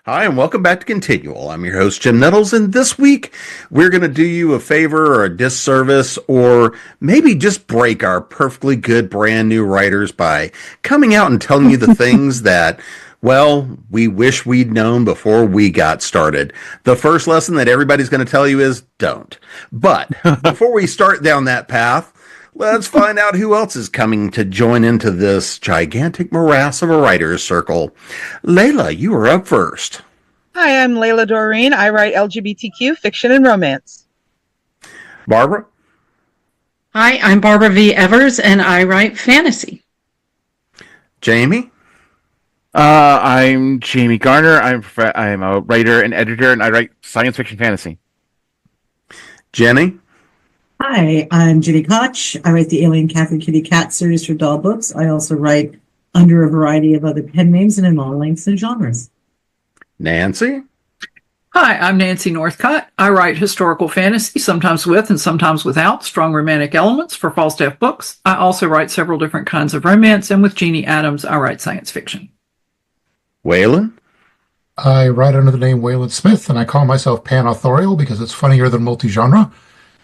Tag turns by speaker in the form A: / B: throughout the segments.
A: Hi, and welcome back to Continual. I'm your host, Jim Nettles, and this week we're going to do you a favor or a disservice, or maybe just break our perfectly good brand new writers by coming out and telling you the things that, well, we wish we'd known before we got started. The first lesson that everybody's going to tell you is don't. But before we start down that path, let's find out who else is coming to join into this gigantic morass of a writer's circle. Layla, you are up first.
B: Hi, I'm Layla Dorine. I write LGBTQ fiction and romance.
A: Barbara?
C: Hi, I'm Barbara V. Evers, and I write fantasy.
A: Jamie?
D: I'm Jamie Garner. I'm a writer and editor, and I write science fiction fantasy.
A: Jenny?
E: Hi, I'm Gini Koch. I write the Alien Cat and Kitty Cat series for Doll Books. I also write under a variety of other pen names and in all lengths and genres.
A: Nancy?
F: Hi, I'm Nancy Northcott. I write historical fantasy, sometimes with and sometimes without strong romantic elements for Falstaff Books. I also write several different kinds of romance, and with Jeannie Adams, I write science fiction.
A: Wayland?
G: I write under the name Wayland Smith, and I call myself pan-authorial because it's funnier than multi-genre.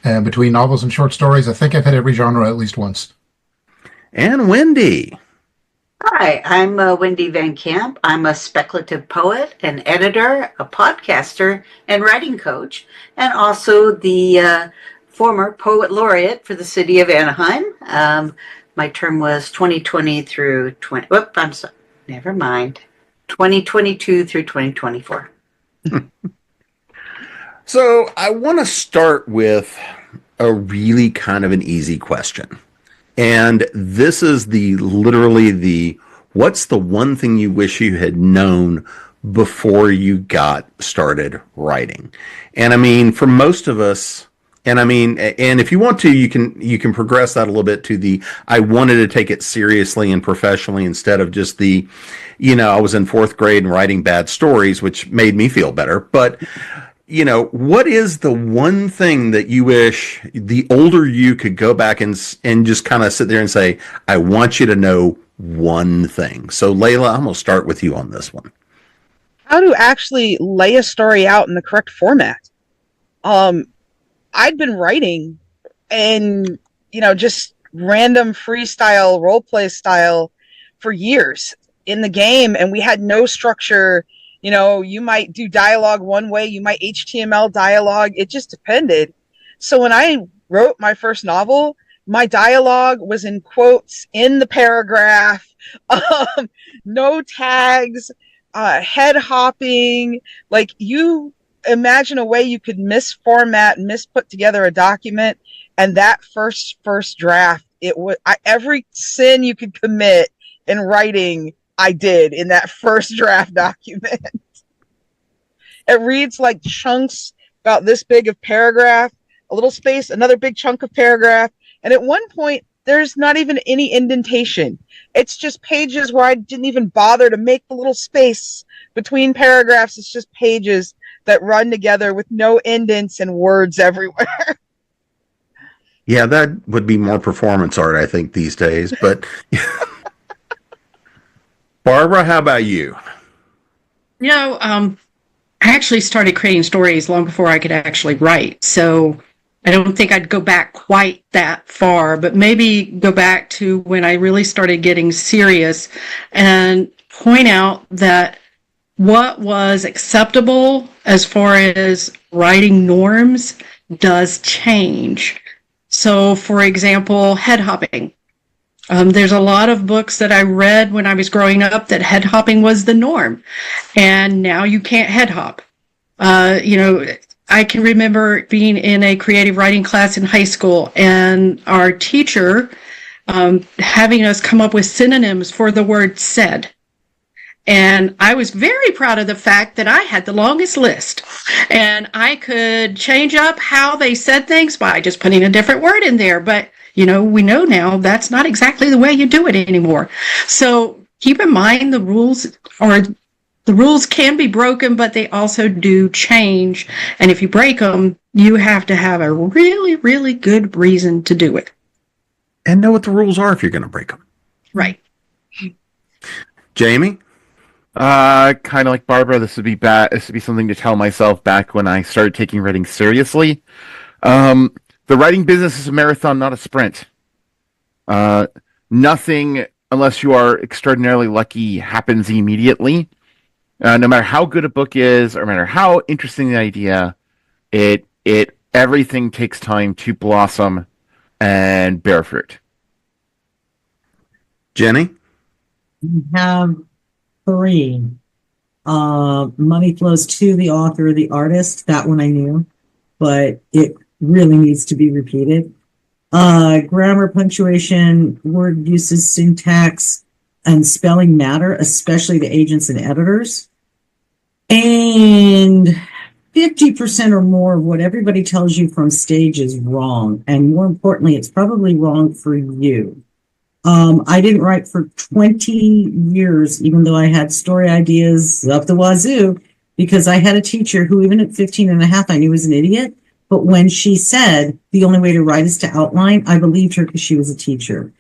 G: And between novels and short stories, I think I've hit every genre at least once.
A: And Wendy?
H: Hi, I'm Wendy Van Camp. I'm a speculative poet, an editor, a podcaster, and writing coach, and also the former poet laureate for the city of Anaheim. My term was 2020 through 2022 through 2024.
A: So I want to start with a really kind of an easy question. And this is literally the what's the one thing you wish you had known before you got started writing? And I mean, for most of us, and if you want to, you can progress that a little bit to the I wanted to take it seriously and professionally instead of just I was in fourth grade and writing bad stories, which made me feel better. But what is the one thing that you wish the older you could go back and just kind of sit there and say, I want you to know one thing. So Layla, I'm going to start with you on this one.
B: How to actually lay a story out in the correct format. I'd been writing and, just random freestyle role play style for years in the game, and we had no structure. You might do dialogue one way, you might HTML dialogue. It just depended. So when I wrote my first novel, my dialogue was in quotes in the paragraph, no tags, head hopping. Like, you imagine a way you could misformat, misput together a document, and that first draft, every sin you could commit in writing, I did in that first draft document. It reads like chunks about this big of paragraph, a little space, another big chunk of paragraph. And at one point, there's not even any indentation. It's just pages where I didn't even bother to make the little space between paragraphs. It's just pages that run together with no indents and words everywhere.
A: Yeah, that would be more performance art, I think, these days. But Barbara, how about you?
C: I actually started creating stories long before I could actually write. So I don't think I'd go back quite that far, but maybe go back to when I really started getting serious and point out that what was acceptable as far as writing norms does change. So, for example, head hopping. There's a lot of books that I read when I was growing up that head hopping was the norm, and now you can't head hop. I can remember being in a creative writing class in high school, and our teacher having us come up with synonyms for the word said. And I was very proud of the fact that I had the longest list, and I could change up how they said things by just putting a different word in there. But we know now that's not exactly the way you do it anymore. So keep in mind the rules can be broken, but they also do change. And if you break them, you have to have a really, really good reason to do it.
A: And know what the rules are if you're going to break them.
C: Right.
A: Jamie?
D: Kind of like Barbara, this would be bad. This would be something to tell myself back when I started taking writing seriously. The writing business is a marathon, not a sprint. Nothing, unless you are extraordinarily lucky, happens immediately. No matter how good a book is, or no matter how interesting the idea, everything takes time to blossom and bear fruit.
A: Jenny?
E: We have 3. Money flows to the author, the artist. That one I knew, but it really needs to be repeated. Grammar, punctuation, word uses, syntax, and spelling matter, especially to agents and editors. And 50% or more of what everybody tells you from stage is wrong. And more importantly, it's probably wrong for you. I didn't write for 20 years, even though I had story ideas up the wazoo, because I had a teacher who, even at 15 and a half, I knew was an idiot. But when she said the only way to write is to outline, I believed her because she was a teacher.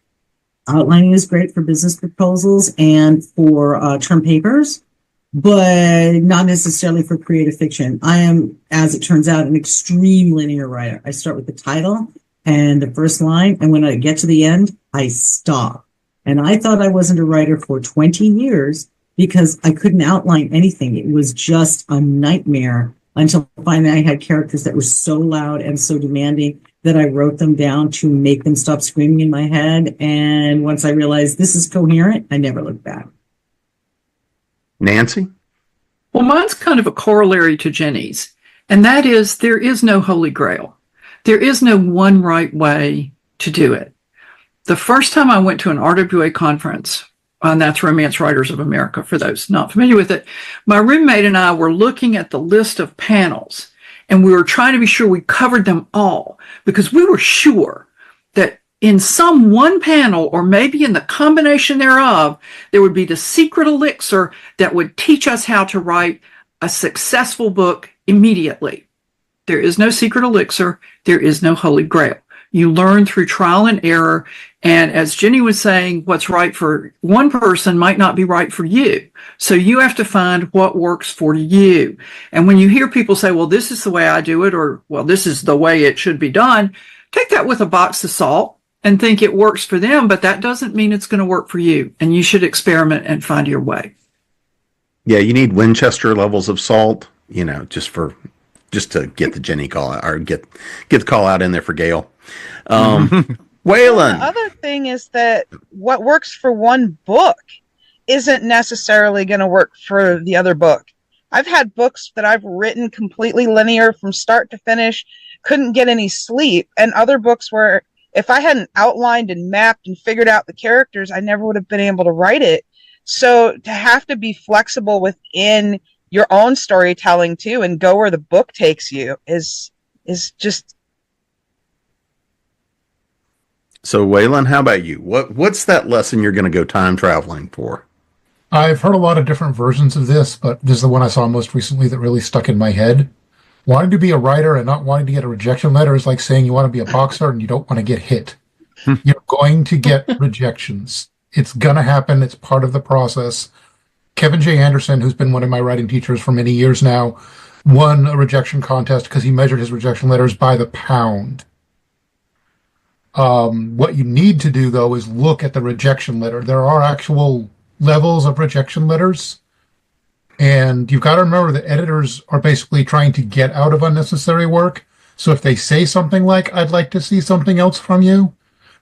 E: Outlining is great for business proposals and for term papers, but not necessarily for creative fiction. I am, as it turns out, an extreme linear writer. I start with the title and the first line, and when I get to the end, I stop. And I thought I wasn't a writer for 20 years because I couldn't outline anything. It was just a nightmare until finally I had characters that were so loud and so demanding that I wrote them down to make them stop screaming in my head. And once I realized this is coherent, I never looked back.
A: Nancy?
F: Well, mine's kind of a corollary to Jenny's, and that is there is no holy grail. There is no one right way to do it. The first time I went to an RWA conference, and that's Romance Writers of America, for those not familiar with it, my roommate and I were looking at the list of panels, and we were trying to be sure we covered them all, because we were sure that in some one panel, or maybe in the combination thereof, there would be the secret elixir that would teach us how to write a successful book immediately. There is no secret elixir. There is no holy grail. You learn through trial and error. And as Jenny was saying, what's right for one person might not be right for you. So you have to find what works for you. And when you hear people say, well, this is the way I do it, or, well, this is the way it should be done, take that with a box of salt and think it works for them, but that doesn't mean it's going to work for you. And you should experiment and find your way. Yeah,
A: you need Winchester levels of salt, just to get the Jenny call out, or get the call out in there for Gail. Wayland.
B: The other thing is that what works for one book isn't necessarily going to work for the other book. I've had books that I've written completely linear from start to finish, couldn't get any sleep, and other books where if I hadn't outlined and mapped and figured out the characters, I never would have been able to write it. So to have to be flexible within your own storytelling too, and go where the book takes you is just.
A: So Wayland, how about you? What's that lesson you're going to go time traveling for?
G: I've heard a lot of different versions of this, but this is the one I saw most recently that really stuck in my head. Wanting to be a writer and not wanting to get a rejection letter is like saying you want to be a boxer and you don't want to get hit. You're going to get rejections. It's going to happen. It's part of the process. Kevin J. Anderson, who's been one of my writing teachers for many years now, won a rejection contest because he measured his rejection letters by the pound. What you need to do, though, is look at the rejection letter. There are actual levels of rejection letters. And you've got to remember that editors are basically trying to get out of unnecessary work. So if they say something like, I'd like to see something else from you,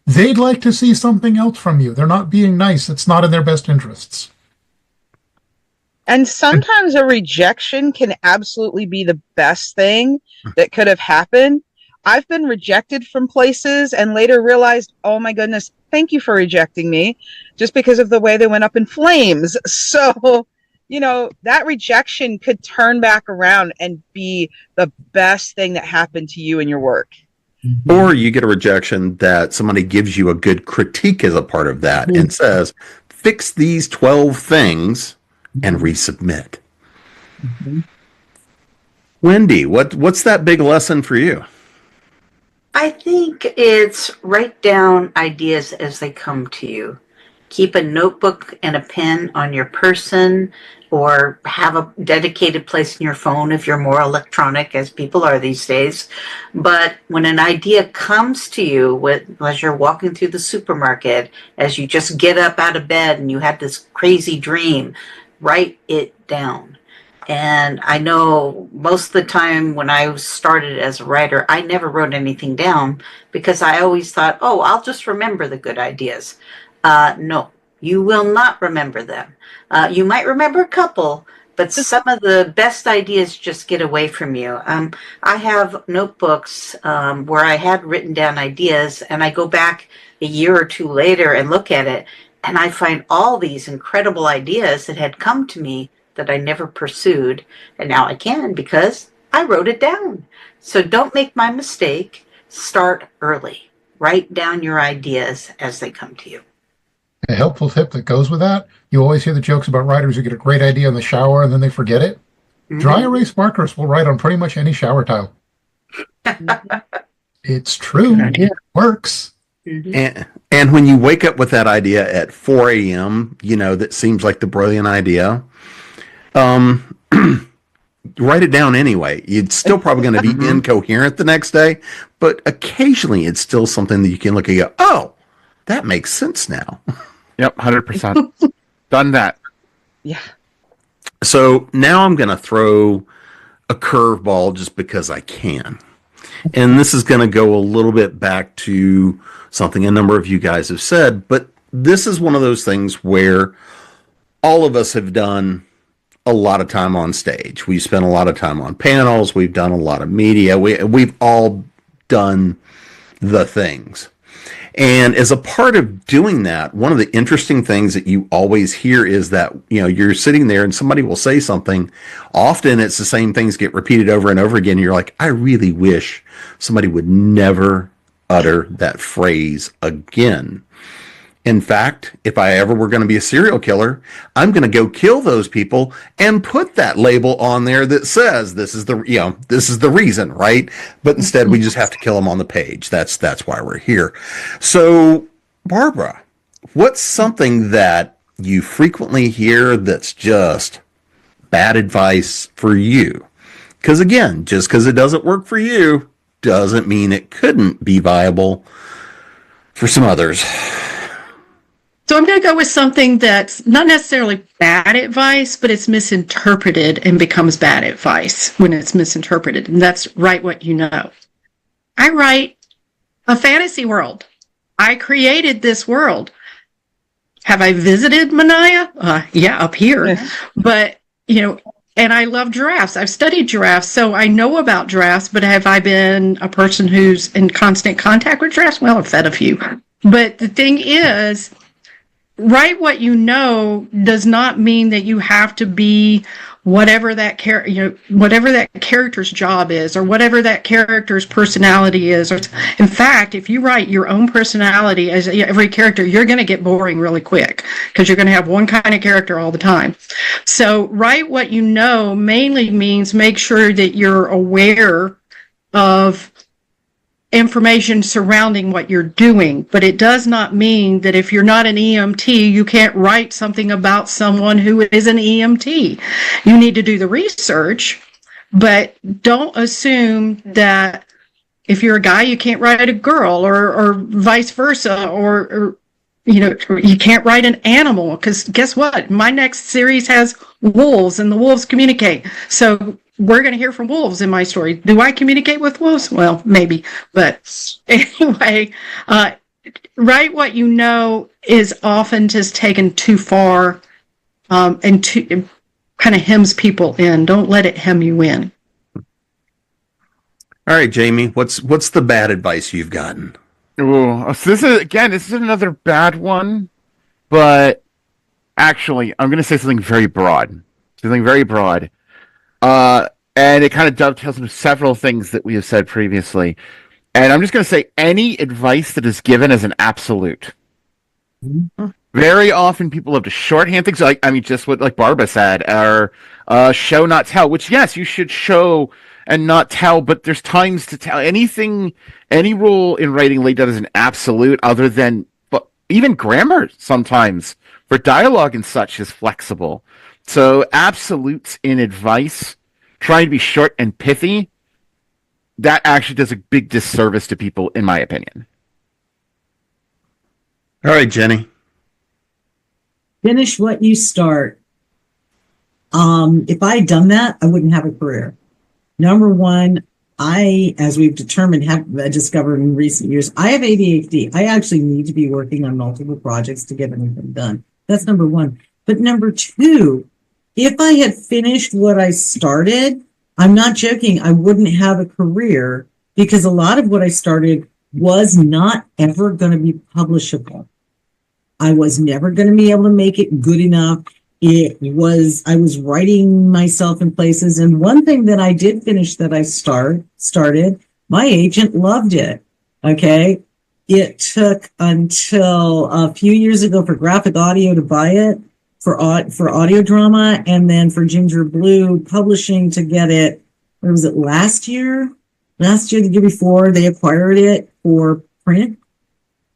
G: they'd like to see something else from you. They're not being nice. It's not in their best interests.
B: And sometimes a rejection can absolutely be the best thing that could have happened. I've been rejected from places and later realized, oh my goodness, thank you for rejecting me, just because of the way they went up in flames. So, that rejection could turn back around and be the best thing that happened to you in your work.
A: Or you get a rejection that somebody gives you a good critique as a part of that and says, fix these 12 things and resubmit. Wendy, what's that big lesson for you?
H: I think it's write down ideas as they come to you. keep a notebook and a pen on your person, or have a dedicated place in your phone if you're more electronic, as people are these days. But when an idea comes to you as you're walking through the supermarket, as you just get up out of bed and you had this crazy dream, write it down. And I know most of the time when I started as a writer, I never wrote anything down because I always thought, oh, I'll just remember the good ideas. No, you will not remember them. You might remember a couple, but some of the best ideas just get away from you. I have notebooks where I had written down ideas, and I go back a year or two later and look at it, and I find all these incredible ideas that had come to me that I never pursued, and now I can because I wrote it down. So don't make my mistake. Start early. Write down your ideas as they come to you.
G: A helpful tip that goes with that, you always hear the jokes about writers who get a great idea in the shower and then they forget it. Mm-hmm. Dry erase markers will write on pretty much any shower tile. It's true. It works.
A: Mm-hmm. And when you wake up with that idea at 4 a.m., that seems like the brilliant idea, write it down anyway. It's still probably going to be incoherent the next day, but occasionally it's still something that you can look at and go, oh, that makes sense now.
D: Yep, 100%. Done that.
B: Yeah.
A: So now I'm going to throw a curveball just because I can. And this is going to go a little bit back to something a number of you guys have said, but this is one of those things where all of us have done a lot of time on stage. We've spent a lot of time on panels. We've done a lot of media. We've all done the things. And as a part of doing that, one of the interesting things that you always hear is that, you're sitting there and somebody will say something. Often it's the same things get repeated over and over again. And you're like, I really wish somebody would never utter that phrase again. In fact, if I ever were going to be a serial killer, I'm going to go kill those people and put that label on there that says this is the reason, right? But instead, we just have to kill them on the page. That's why we're here. So, Barbara, what's something that you frequently hear that's just bad advice for you? Because again, just because it doesn't work for you doesn't mean it couldn't be viable for some others.
C: So I'm going to go with something that's not necessarily bad advice, but it's misinterpreted and becomes bad advice when it's misinterpreted. And that's write what you know. I write a fantasy world. I created this world. Have I visited Manaya? Yeah, up here. Yeah. But, and I love giraffes. I've studied giraffes, so I know about giraffes, but have I been a person who's in constant contact with giraffes? Well, I've fed a few. But the thing is, write what you know does not mean that you have to be whatever that whatever that character's job is, or whatever that character's personality is. Or, in fact, if you write your own personality as every character, you're going to get boring really quick because you're going to have one kind of character all the time. So write what you know mainly means make sure that you're aware of information surrounding what you're doing, but it does not mean that if you're not an EMT, you can't write something about someone who is an EMT. You need to do the research, but don't assume that if you're a guy, you can't write a girl, or vice versa, or you can't write an animal, because guess what? My next series has wolves, and the wolves communicate. So we're going to hear from wolves in my story. Do I communicate with wolves? Well, maybe. But anyway, write what you know is often just taken too far, and it kind of hems people in. Don't let it hem you in.
A: All right, Jamie, what's the bad advice you've gotten?
D: Ooh, so this is another bad one, but actually, I'm going to say something very broad. And it kind of dovetails into several things that we have said previously. And I'm just going to say any advice that is given as an absolute. Mm-hmm. Very often people have to shorthand things, just what like Barbara said, or show not tell, which yes, you should show and not tell, but there's times to tell. Any rule in writing laid down as an absolute other than even grammar sometimes for dialogue and such is flexible. So absolutes in advice, trying to be short and pithy, that actually does a big disservice to people, in my opinion.
A: All right, Jenny.
E: Finish what you start. If I had done that, I wouldn't have a career. Number one, as we've determined, have discovered in recent years, I have ADHD. I actually need to be working on multiple projects to get anything done. That's number one. But number two, if I had finished what I started, I'm not joking, I wouldn't have a career because a lot of what I started was not ever going to be publishable. I was never going to be able to make it good enough. I was writing myself in places. And one thing that I did finish that I started, my agent loved it. Okay. It took until a few years ago for Graphic Audio to buy it for audio drama. And then for Ginger Blue Publishing to get it. What was it? Last year, the year before they acquired it for print.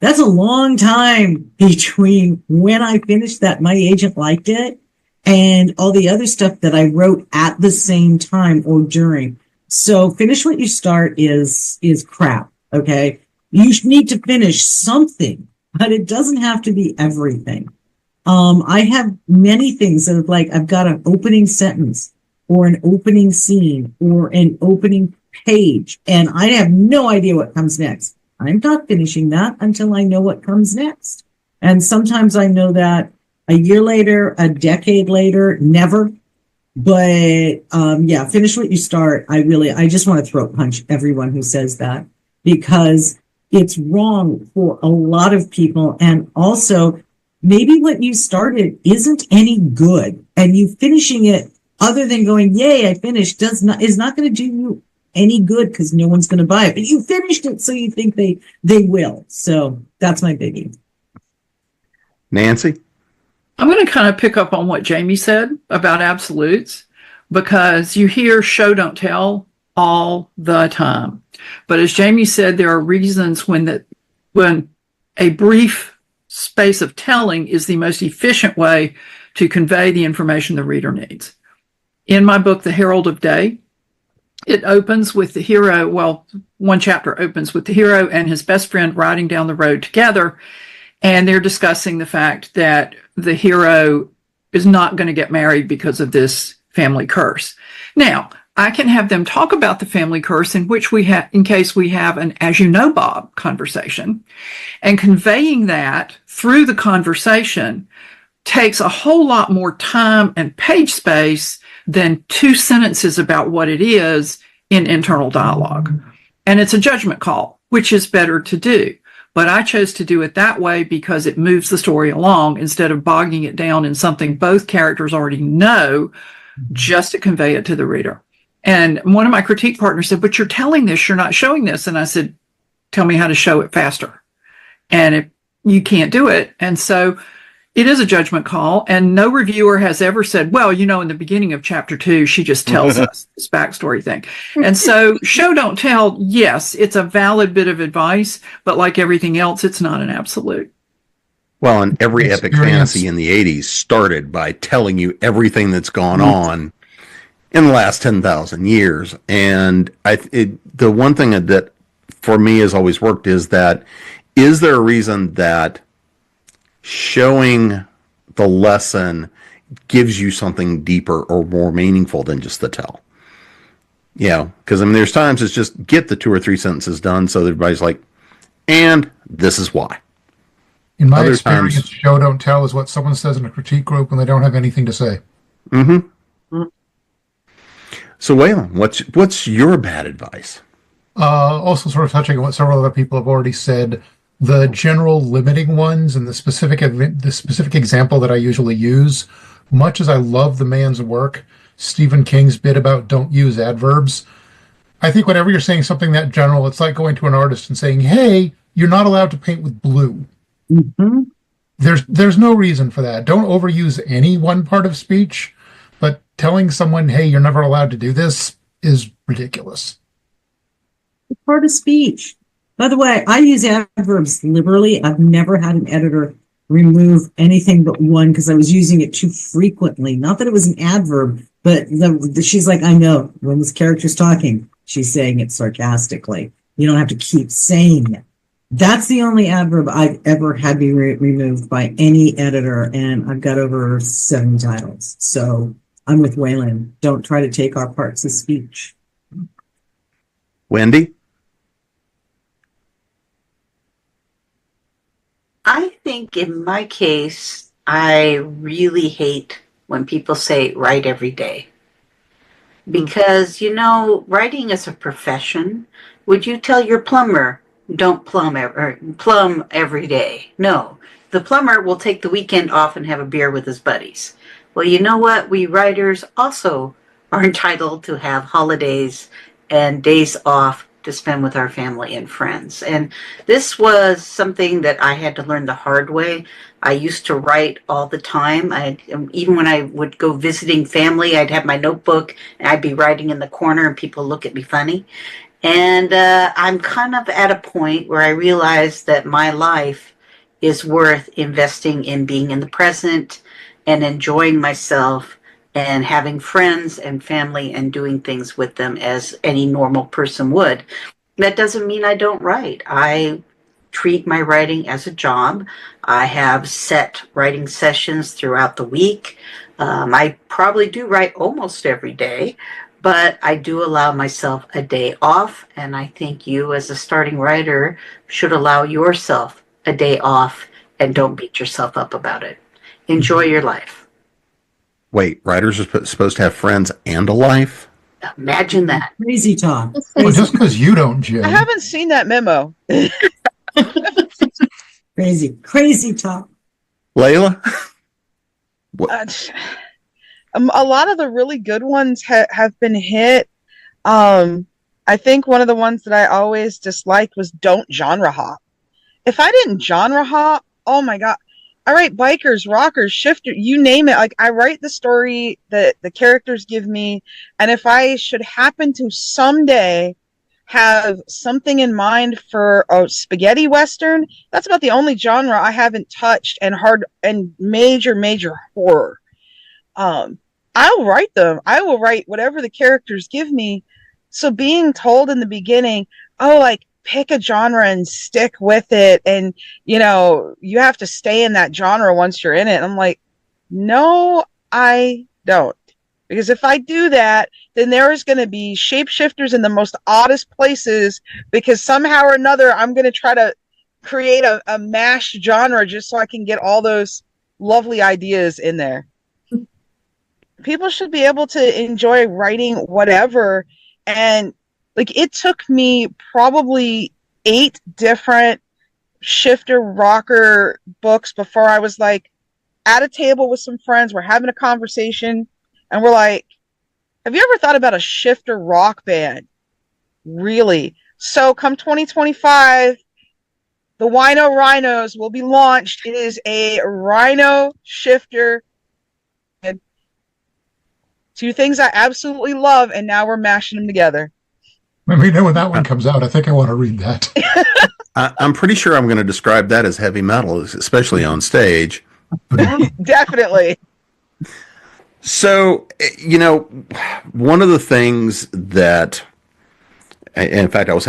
E: That's a long time between when I finished that my agent liked it and all the other stuff that I wrote at the same time or during. So finish what you start is crap. Okay. You need to finish something, but it doesn't have to be everything. I have many things that are like, I've got an opening sentence or an opening scene or an opening page, and I have no idea what comes next. I'm not finishing that until I know what comes next. And sometimes I know that a year later, a decade later, never. But finish what you start. I just want to throat punch everyone who says that because it's wrong for a lot of people. And also, maybe what you started isn't any good, and you finishing it, other than going, "Yay, I finished," is not going to do you any good because no one's going to buy it. But you finished it, so you think they will. So that's my biggie.
A: Nancy?
F: I'm going to kind of pick up on what Jamie said about absolutes, because you hear show don't tell all the time. But as Jamie said, there are reasons when a brief space of telling is the most efficient way to convey the information the reader needs. In my book, The Herald of Day, it opens with the hero. Well, one chapter opens with the hero and his best friend riding down the road together. And they're discussing the fact that the hero is not going to get married because of this family curse. Now, I can have them talk about the family curse in case we have an "as you know, Bob" conversation. And conveying that through the conversation takes a whole lot more time and page space than 2 sentences about what it is in internal dialogue. And it's a judgment call, which is better to do. But I chose to do it that way because it moves the story along instead of bogging it down in something both characters already know, just to convey it to the reader. And one of my critique partners said, "But you're telling this, you're not showing this." And I said, "Tell me how to show it faster." And if you can't do it. And so it is a judgment call, and no reviewer has ever said, "Well, in the beginning of chapter 2, she just tells us this backstory thing." And so show don't tell, yes, it's a valid bit of advice, but like everything else, it's not an absolute.
A: Well, and every epic fantasy in the 80s started by telling you everything that's gone on in the last 10,000 years. And the one thing that for me has always worked is there a reason that showing the lesson gives you something deeper or more meaningful than just the tell? Because there's times it's just get the 2 or 3 sentences done so that everybody's like, and this is why.
G: In my experience, show don't tell is what someone says in a critique group when they don't have anything to say.
A: Mm-hmm. So, Wayland, what's your bad advice?
G: Also sort of touching on what several other people have already said, the general limiting ones and the specific example that I usually use, much as I love the man's work, Stephen King's bit about don't use adverbs, I think whenever you're saying something that general, it's like going to an artist and saying, "Hey, you're not allowed to paint with blue."
E: Mm-hmm.
G: There's no reason for that. Don't overuse any one part of speech, but telling someone, "Hey, you're never allowed to do this," is ridiculous.
E: It's part of speech. By the way, I use adverbs liberally. I've never had an editor remove anything but one because I was using it too frequently. Not that it was an adverb, but she's like, I know when this character's talking, she's saying it sarcastically. You don't have to keep saying it. That's the only adverb I've ever had be removed by any editor, and I've got over 70 titles. So I'm with Wayland. Don't try to take our parts of speech.
A: Wendy?
H: I think in my case, I really hate when people say write every day. Because, writing is a profession. Would you tell your plumber, don't plumb every day? No. The plumber will take the weekend off and have a beer with his buddies. Well, you know what? We writers also are entitled to have holidays and days off to spend with our family and friends. And this was something that I had to learn the hard way. I used to write all the time. Even when I would go visiting family, I'd have my notebook and I'd be writing in the corner and people look at me funny. And I'm kind of at a point where I realize that my life is worth investing in being in the present and enjoying myself and having friends and family and doing things with them as any normal person would. That doesn't mean I don't write. I treat my writing as a job. I have set writing sessions throughout the week. I probably do write almost every day, but I do allow myself a day off. And I think you as a starting writer should allow yourself a day off and don't beat yourself up about it. Enjoy your life.
A: Wait, writers are supposed to have friends and a life?
H: Imagine that.
E: Crazy talk.
G: Well, just because you don't, Jim.
B: I haven't seen that memo.
E: Crazy talk.
A: Layla?
B: A lot of the really good ones have been hit. I think one of the ones that I always disliked was don't genre hop. If I didn't genre hop, oh my God. I write bikers, rockers, shifter, you name it. Like I write the story that the characters give me. And if I should happen to someday have something in mind for a spaghetti Western, that's about the only genre I haven't touched, and major horror. I'll write them. I will write whatever the characters give me. So being told in the beginning, pick a genre and stick with it, and you have to stay in that genre once you're in it. I'm like, no, I don't, because if I do that, then there's going to be shapeshifters in the most oddest places, because somehow or another I'm going to try to create a mashed genre just so I can get all those lovely ideas in there. People should be able to enjoy writing whatever. And it took me probably 8 different shifter rocker books before I was at a table with some friends. We're having a conversation and we're like, have you ever thought about a shifter rock band? Really? So come 2025, the Wino Rhinos will be launched. It is a rhino shifter. 2 things I absolutely love, and now we're mashing them together.
G: When that one comes out, I think I want to read that.
A: I'm pretty sure I'm going to describe that as heavy metal, especially on stage.
B: Definitely.
A: So, one of the things that, in fact, I was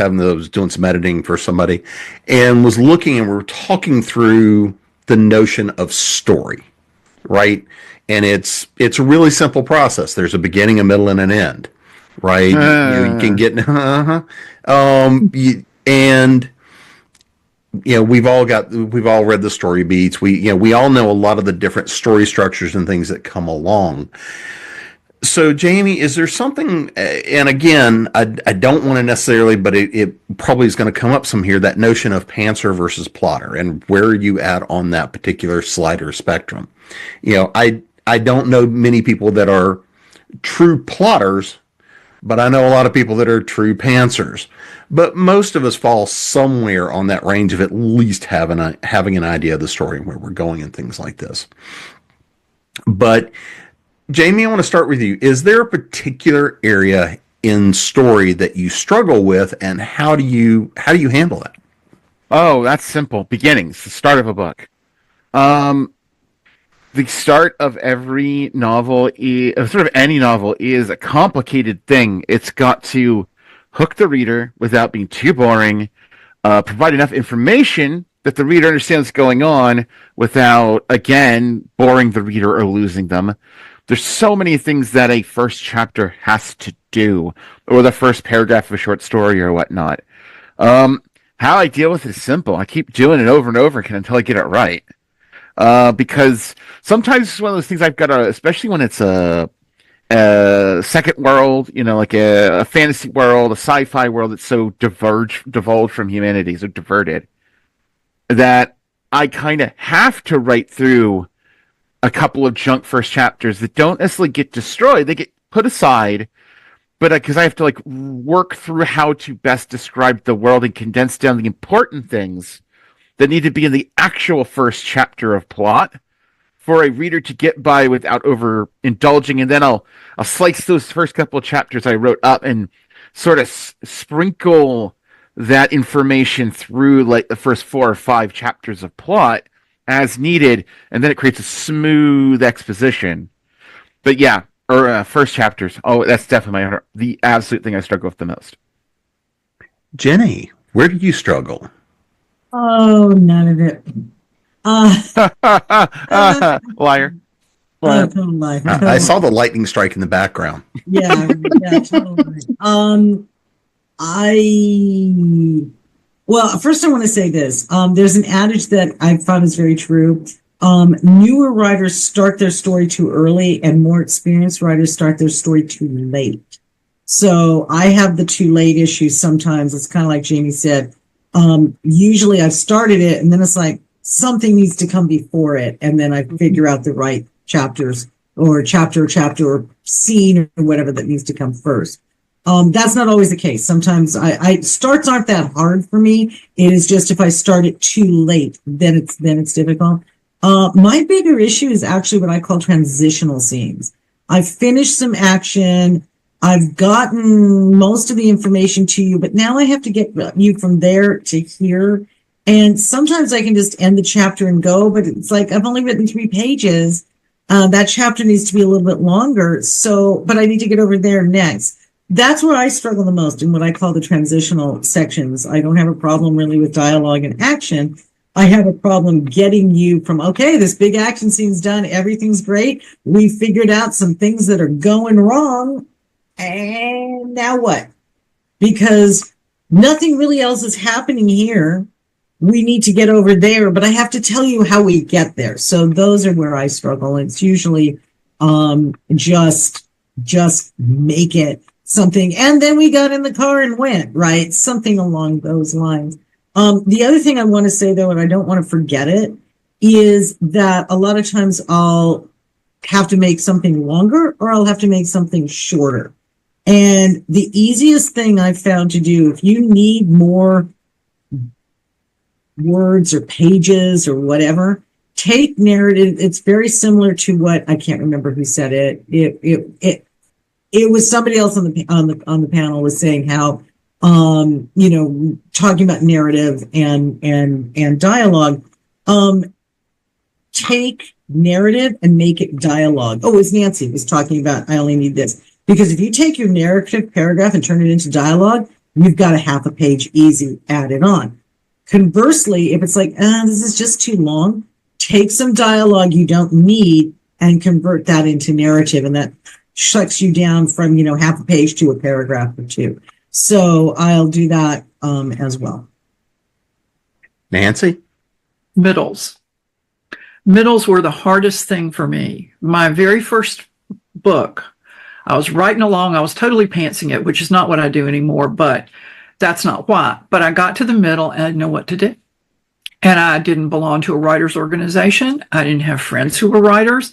A: doing some editing for somebody and was looking, and we were talking through the notion of story, right? And it's a really simple process. There's a beginning, a middle, and an end. Right, you can get, we've all read the story beats. We all know a lot of the different story structures and things that come along. So, Jamie, is there something? And again, I don't want to necessarily, but it probably is going to come up some here. That notion of pantser versus plotter, and where are you at on that particular slider spectrum? I don't know many people that are true plotters, but I know a lot of people that are true pantsers. But most of us fall somewhere on that range of at least having an idea of the story and where we're going and things like this. But Jamie, I want to start with you. Is there a particular area in story that you struggle with, and how do you handle that?
D: Oh, that's simple. Beginnings, the start of a book. The start of every novel, sort of any novel, is a complicated thing. It's got to hook the reader without being too boring, provide enough information that the reader understands what's going on without, again, boring the reader or losing them. There's so many things that a first chapter has to do, or the first paragraph of a short story or whatnot. How I deal with it is simple. I keep doing it over and over again until I get it right. Because sometimes it's one of those things I've got to, especially when it's a second world, like a fantasy world, a sci-fi world that's so divulged from humanity, so diverted, that I kind of have to write through a couple of junk first chapters that don't necessarily get destroyed. They get put aside, but because I have to work through how to best describe the world and condense down the important things that need to be in the actual first chapter of plot for a reader to get by without overindulging. And then I'll slice those first couple of chapters I wrote up and sort of sprinkle that information through the first 4 or 5 chapters of plot as needed, and then it creates a smooth exposition. But yeah, first chapters. Oh, that's definitely the absolute thing I struggle with the most.
A: Jenny, where do you struggle?
E: Oh, none of it.
D: Liar.
E: Total lie.
A: I saw the lightning strike in the background.
E: Yeah, totally. Well, first I want to say this. There's an adage that I found is very true. Newer writers start their story too early, and more experienced writers start their story too late. So I have the too late issue sometimes. It's kind of like Jamie said. Usually I've started it, and then it's like something needs to come before it, and then I figure out the right chapters or chapter or scene or whatever that needs to come first. That's not always the case. Sometimes starts aren't that hard for me. It is just if I start it too late, then it's difficult. My bigger issue is actually what I call transitional scenes. I've finished some action. I've gotten most of the information to you, but now I have to get you from there to here. And sometimes I can just end the chapter and go, but it's like I've only written 3 pages. That chapter needs to be a little bit longer. But I need to get over there next. That's where I struggle the most in what I call the transitional sections. I don't have a problem really with dialogue and action. I have a problem getting you from, okay, this big action scene's done. Everything's great. We figured out some things that are going wrong. And now what? Because nothing really else is happening here. We need to get over there, but I have to tell you how we get there. So those are where I struggle. It's usually just make it something. And then we got in the car and went, right? Something along those lines. The other thing I want to say, though, and I don't want to forget it, is that a lot of times I'll have to make something longer or I'll have to make something shorter. And the easiest thing I've found to do, if you need more words or pages or whatever, take narrative. It's very similar to what I can't remember who said it. It was somebody else on the panel was saying how talking about narrative and dialogue. Take narrative and make it dialogue. Oh, it was Nancy who was talking about I only need this. Because if you take your narrative paragraph and turn it into dialogue, you've got a half a page easy added on. Conversely, if it's like, this is just too long, take some dialogue you don't need and convert that into narrative. And that shuts you down from, half a page to a paragraph or 2. So I'll do that as well.
A: Nancy?
F: Middles were the hardest thing for me. My very first book, I was writing along. I was totally pantsing it, which is not what I do anymore, but that's not why. But I got to the middle and I didn't know what to do. And I didn't belong to a writer's organization. I didn't have friends who were writers.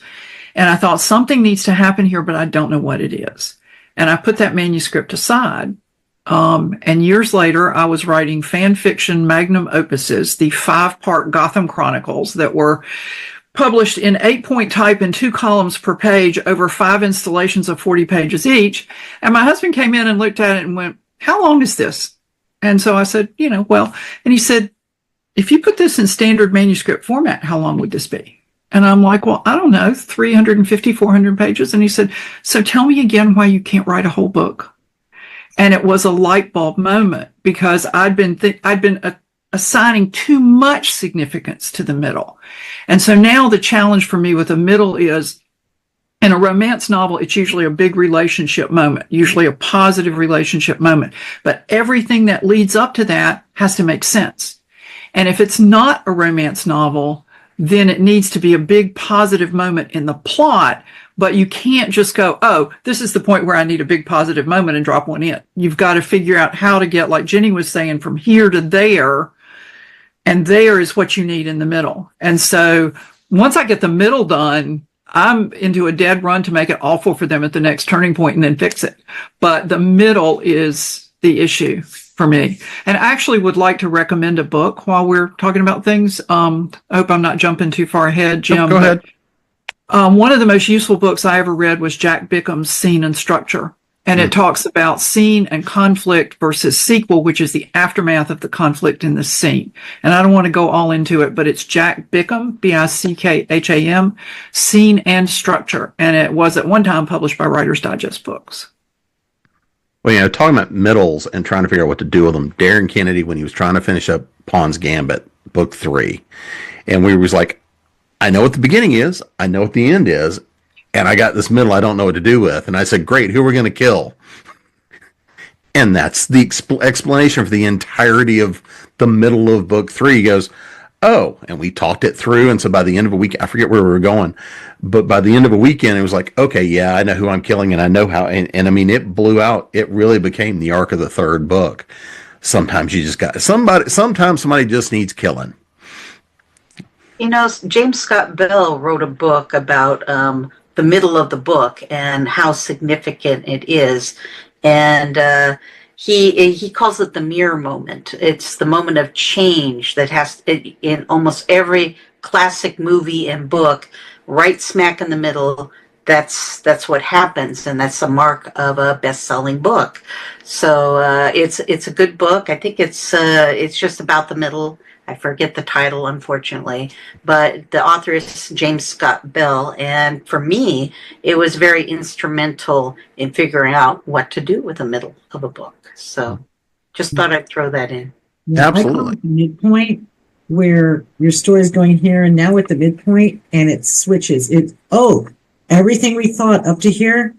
F: And I thought something needs to happen here, but I don't know what it is. And I put that manuscript aside. And years later, I was writing fan fiction magnum opuses, the 5-part Gotham Chronicles that were published in 8-point type in 2 columns per page over 5 installations of 40 pages each. And my husband came in and looked at it and went, "How long is this?" And so I said, and he said, if you put this in standard manuscript format, how long would this be? And I'm like, well, I don't know, 350, 400 pages. And he said, so tell me again why you can't write a whole book. And it was a light bulb moment, because I'd been assigning too much significance to the middle. And so now the challenge for me with the middle is, in a romance novel, it's usually a big relationship moment, usually a positive relationship moment. But everything that leads up to that has to make sense. And if it's not a romance novel, then it needs to be a big positive moment in the plot. But you can't just go, oh, this is the point where I need a big positive moment and drop one in. You've got to figure out how to get, like Jenny was saying, from here to there. And there is what you need in the middle. And so once I get the middle done, I'm into a dead run to make it awful for them at the next turning point and then fix it. But the middle is the issue for me. And I actually would like to recommend a book while we're talking about things. I hope I'm not jumping too far ahead, Jim.
A: Go ahead.
F: One of the most useful books I ever read was Jack Bickham's Scene and Structure. And it talks about scene and conflict versus sequel, which is the aftermath of the conflict in the scene. And I don't want to go all into it, but it's Jack Bickham, Bickham, Scene and Structure. And it was at one time published by Writer's Digest Books.
A: Well, talking about middles and trying to figure out what to do with them, Darren Kennedy, when he was trying to finish up Pawn's Gambit, book 3, and we was like, I know what the beginning is, I know what the end is, and I got this middle I don't know what to do with. And I said, great, who are we going to kill? And that's the explanation for the entirety of the middle of book 3. He goes, oh, and we talked it through. And so by the end of a week, I forget where we were going, but by the end of a weekend, it was like, okay, yeah, I know who I'm killing and I know how. And I mean, it blew out. It really became the arc of the 3rd book. Sometimes you just got sometimes somebody just needs killing.
H: James Scott Bell wrote a book about the middle of the book and how significant it is. And he calls it the mirror moment. It's the moment of change that has, in almost every classic movie and book, right smack in the middle. That's what happens, and that's the mark of a best-selling book. So it's a good book. I think it's just about the middle. I forget the title, unfortunately, but the author is James Scott Bell. And for me, it was very instrumental in figuring out what to do with the middle of a book. So just thought I'd throw that in.
E: Yeah,
A: Absolutely.
E: I call it the midpoint, where your story is going here and now at the midpoint, and it switches. Everything we thought up to here,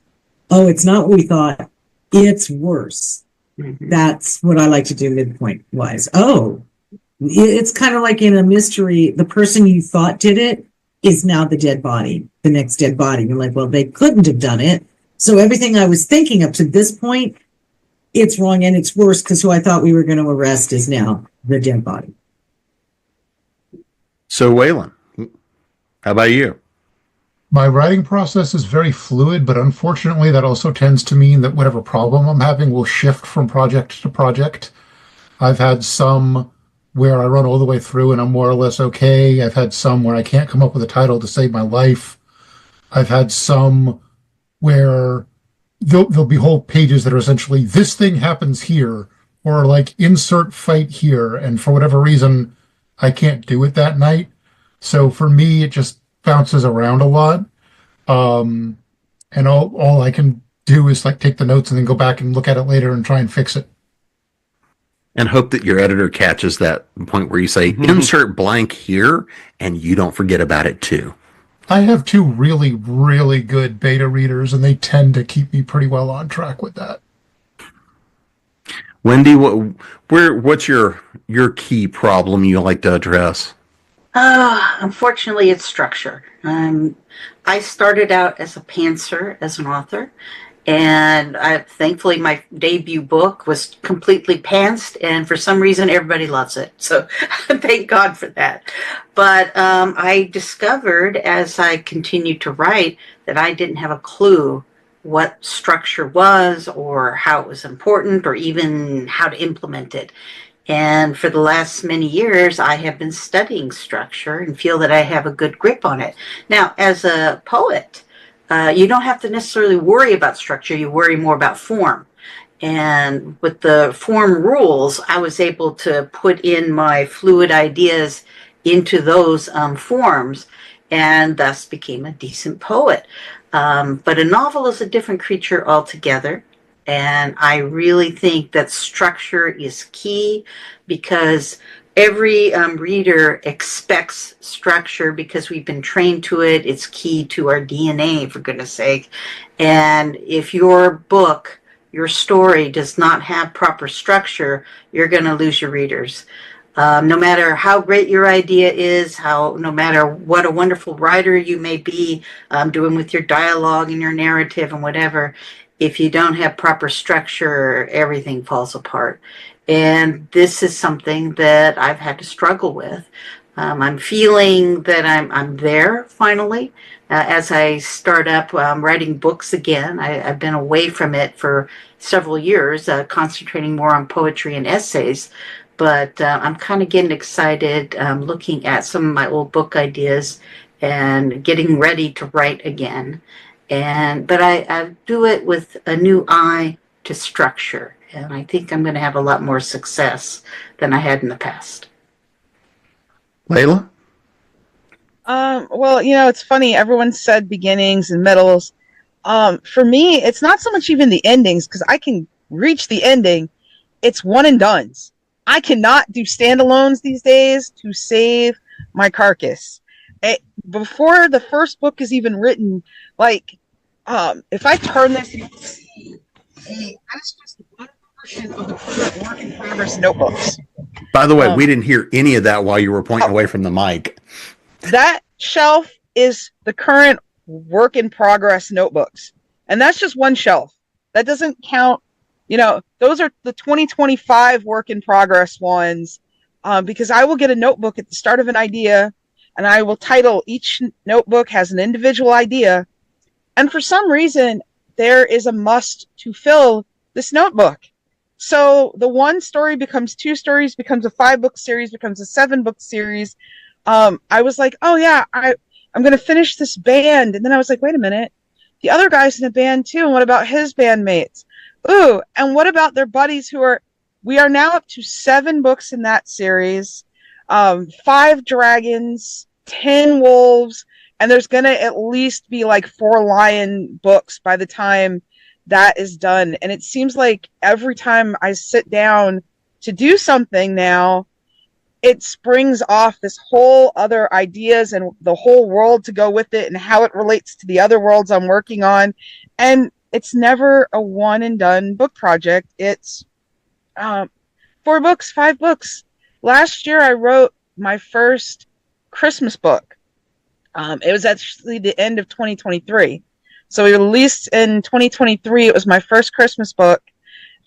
E: it's not what we thought. It's worse.
H: Mm-hmm.
E: That's what I like to do midpoint wise. It's kind of like in a mystery, the person you thought did it is now the dead body, the next dead body. You're like, well, they couldn't have done it. So everything I was thinking up to this point, it's wrong and it's worse, because who I thought we were going to arrest is now the dead body.
A: So, Wayland, how about you?
G: My writing process is very fluid, but unfortunately that also tends to mean that whatever problem I'm having will shift from project to project. I've had some where I run all the way through and I'm more or less okay. I've had some where I can't come up with a title to save my life. I've had some where there'll be whole pages that are essentially, this thing happens here, or like insert fight here, and for whatever reason, I can't do it that night. So for me, it just bounces around a lot. And all I can do is like take the notes and then go back and look at it later and try and fix it.
A: And hope that your editor catches that point where you say, insert blank here, and you don't forget about it too.
G: I have 2 really, really good beta readers, and they tend to keep me pretty well on track with that.
A: Wendy, what's your key problem you like to address?
H: Unfortunately, it's structure. I started out as a pantser, as an author, and thankfully my debut book was completely pantsed, and for some reason everybody loves it. So thank God for that. But I discovered as I continued to write that I didn't have a clue what structure was, or how it was important, or even how to implement it. And for the last many years, I have been studying structure and feel that I have a good grip on it. Now, as a poet, you don't have to necessarily worry about structure. You worry more about form. And with the form rules, I was able to put in my fluid ideas into those forms, and thus became a decent poet. But a novel is a different creature altogether. And I really think that structure is key, because every reader expects structure because we've been trained to it. It's key to our DNA, for goodness sake. And if your book, your story does not have proper structure, you're going to lose your readers. No matter how great your idea is, no matter what a wonderful writer you may be, doing with your dialogue and your narrative and whatever, if you don't have proper structure, everything falls apart. And this is something that I've had to struggle with. I'm feeling that I'm there finally. As I start up writing books again. I've been away from it for several years, concentrating more on poetry and essays. But I'm kind of getting excited looking at some of my old book ideas and getting ready to write again. But I do it with a new eye to structure. And I think I'm going to have a lot more success than I had in the past.
A: Layla?
B: Well, it's funny. Everyone said beginnings and middles. For me, it's not so much even the endings, because I can reach the ending. It's one and dones. I cannot do standalones these days to save my carcass. Before the first book is even written, if I turn this, you can see that is just one portion of the current work in progress notebooks.
A: By the way, we didn't hear any of that while you were pointing away from the mic.
B: That shelf is the current work in progress notebooks. And that's just one shelf. That doesn't count, those are the 2025 work in progress ones, because I will get a notebook at the start of an idea, and I will title each notebook has an individual idea. And for some reason, there is a must to fill this notebook. So the one story becomes 2 stories, becomes a 5-book series, becomes a 7-book series. I was like, oh yeah, I'm going to finish this band. And then I was like, wait a minute, the other guy's in a band too. And what about his bandmates? Ooh, and what about their buddies we are now up to 7 books in that series, 5 dragons, 10 wolves, and there's going to at least be 4 lion books by the time that is done. And it seems like every time I sit down to do something now, it springs off this whole other ideas and the whole world to go with it and how it relates to the other worlds I'm working on. And it's never a one and done book project. It's 4 books, 5 books. Last year I wrote my first Christmas book. It was actually the end of 2023. So we released in 2023. It was my first Christmas book.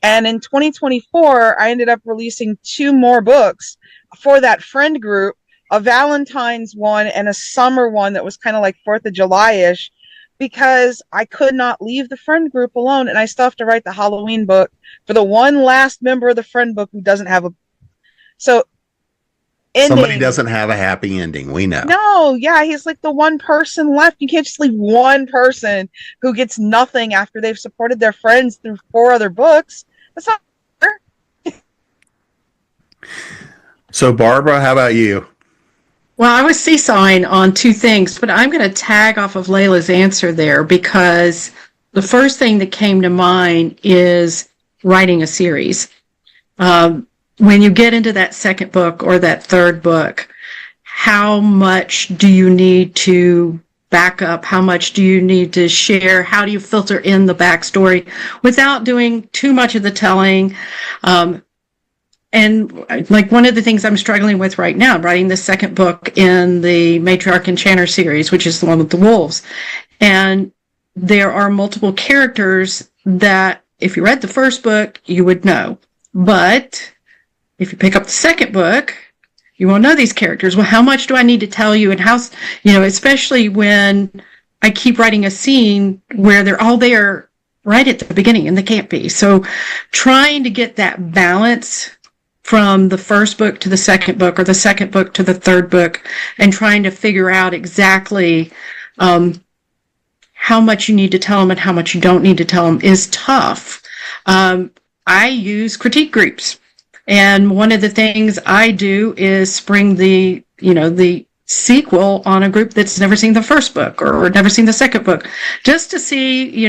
B: And in 2024, I ended up releasing 2 more books for that friend group, a Valentine's one and a summer one that was kind of like 4th of July-ish, because I could not leave the friend group alone. And I still have to write the Halloween book for the one last member of the friend book who doesn't have
A: somebody doesn't have a happy ending. We know.
B: No, yeah, he's like the one person left. You can't just leave one person who gets nothing after they've supported their friends through 4 other books. That's not fair.
A: So, Barbara, how about you?
C: Well, I was seesawing on 2 things, but I'm going to tag off of Layla's answer there, because the first thing that came to mind is writing a series. When you get into that 2nd book or that 3rd book, how much do you need to back up? How much do you need to share? How do you filter in the backstory without doing too much of the telling? And one of the things I'm struggling with right now, writing the 2nd book in the Matriarch Enchanter series, which is the one with the wolves. And there are multiple characters that if you read the 1st book, you would know. But if you pick up the 2nd book, you won't know these characters. Well, how much do I need to tell you? And how, especially when I keep writing a scene where they're all there right at the beginning and they can't be. So trying to get that balance from the 1st book to the 2nd book, or the 2nd book to the 3rd book, and trying to figure out exactly how much you need to tell them and how much you don't need to tell them is tough. I use critique groups. And one of the things I do is spring the sequel on a group that's never seen the first book or never seen the second book, just to see,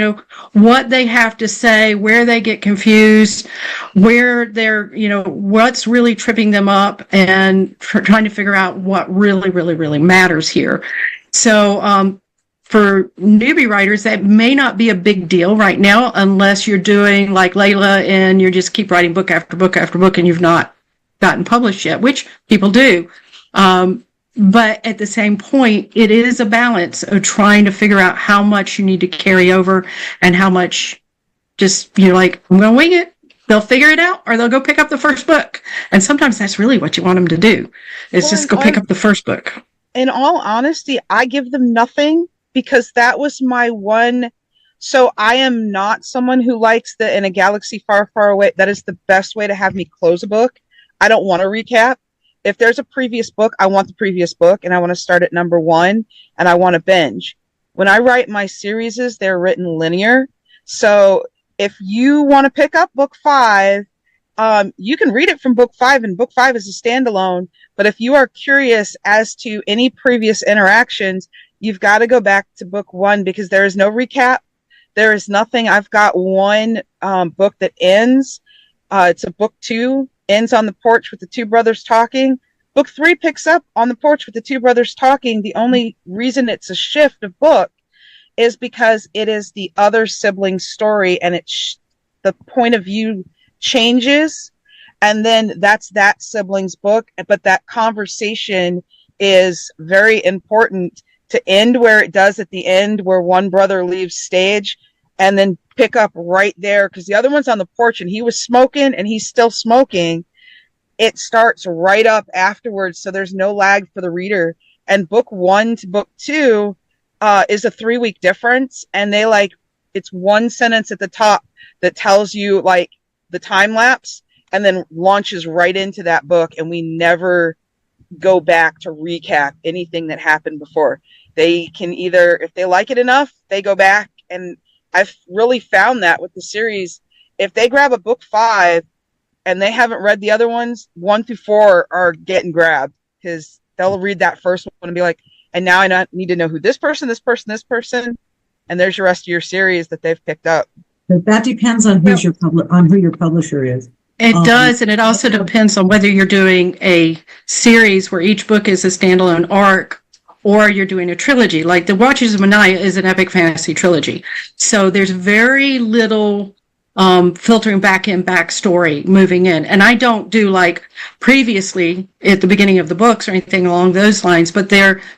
C: what they have to say, where they get confused, where they're, what's really tripping them up, and trying to figure out what really, really, really matters here. So, for newbie writers, that may not be a big deal right now, unless you're doing like Layla and you just keep writing book after book after book and you've not gotten published yet, which people do. But at the same point, it is a balance of trying to figure out how much you need to carry over and how much just, I'm going to wing it. They'll figure it out or they'll go pick up the first book. And sometimes that's really what you want them to do, is just go pick up the first book.
B: In all honesty, I give them nothing, because that was my one. So I am not someone who likes the in a galaxy far, far away. That is the best way to have me close a book. I don't want to recap. If there's a previous book, I want the previous book, and I want to start at number 1, and I want to binge. When I write my series, they're written linear. So if you want to pick up book 5, you can read it from book 5, and book 5 is a standalone. But if you are curious as to any previous interactions, you've got to go back to book 1, because there is no recap. There is nothing. I've got one book that ends. It's a book 2. Ends on the porch with the 2 brothers talking. Book 3 picks up on the porch with the 2 brothers talking. The only reason it's a shift of book is because it is the other sibling's story, and the point of view changes, and then that's that sibling's book. But that conversation is very important to end where it does at the end, where one brother leaves stage, and then pick up right there, because the other one's on the porch and he was smoking and he's still smoking. It starts right up afterwards, so there's no lag for the reader. And book 1 to book 2 is a 3-week difference, and it's one sentence at the top that tells you the time lapse, and then launches right into that book, and we never go back to recap anything that happened before. They can either, if they like it enough, they go back, and I've really found that with the series, if they grab a book 5 and they haven't read the other ones, 1 through 4 are getting grabbed, because they'll read that first one and be like, and now I need to know who this person, and there's your rest of your series that they've picked up.
E: But that depends on who your publisher is.
C: It does, and it also depends on whether you're doing a series where each book is a standalone arc, or you're doing a trilogy. Like The Watches of Manaya is an epic fantasy trilogy. So there's very little filtering back in backstory moving in. And I don't do like previously at the beginning of the books or anything along those lines, but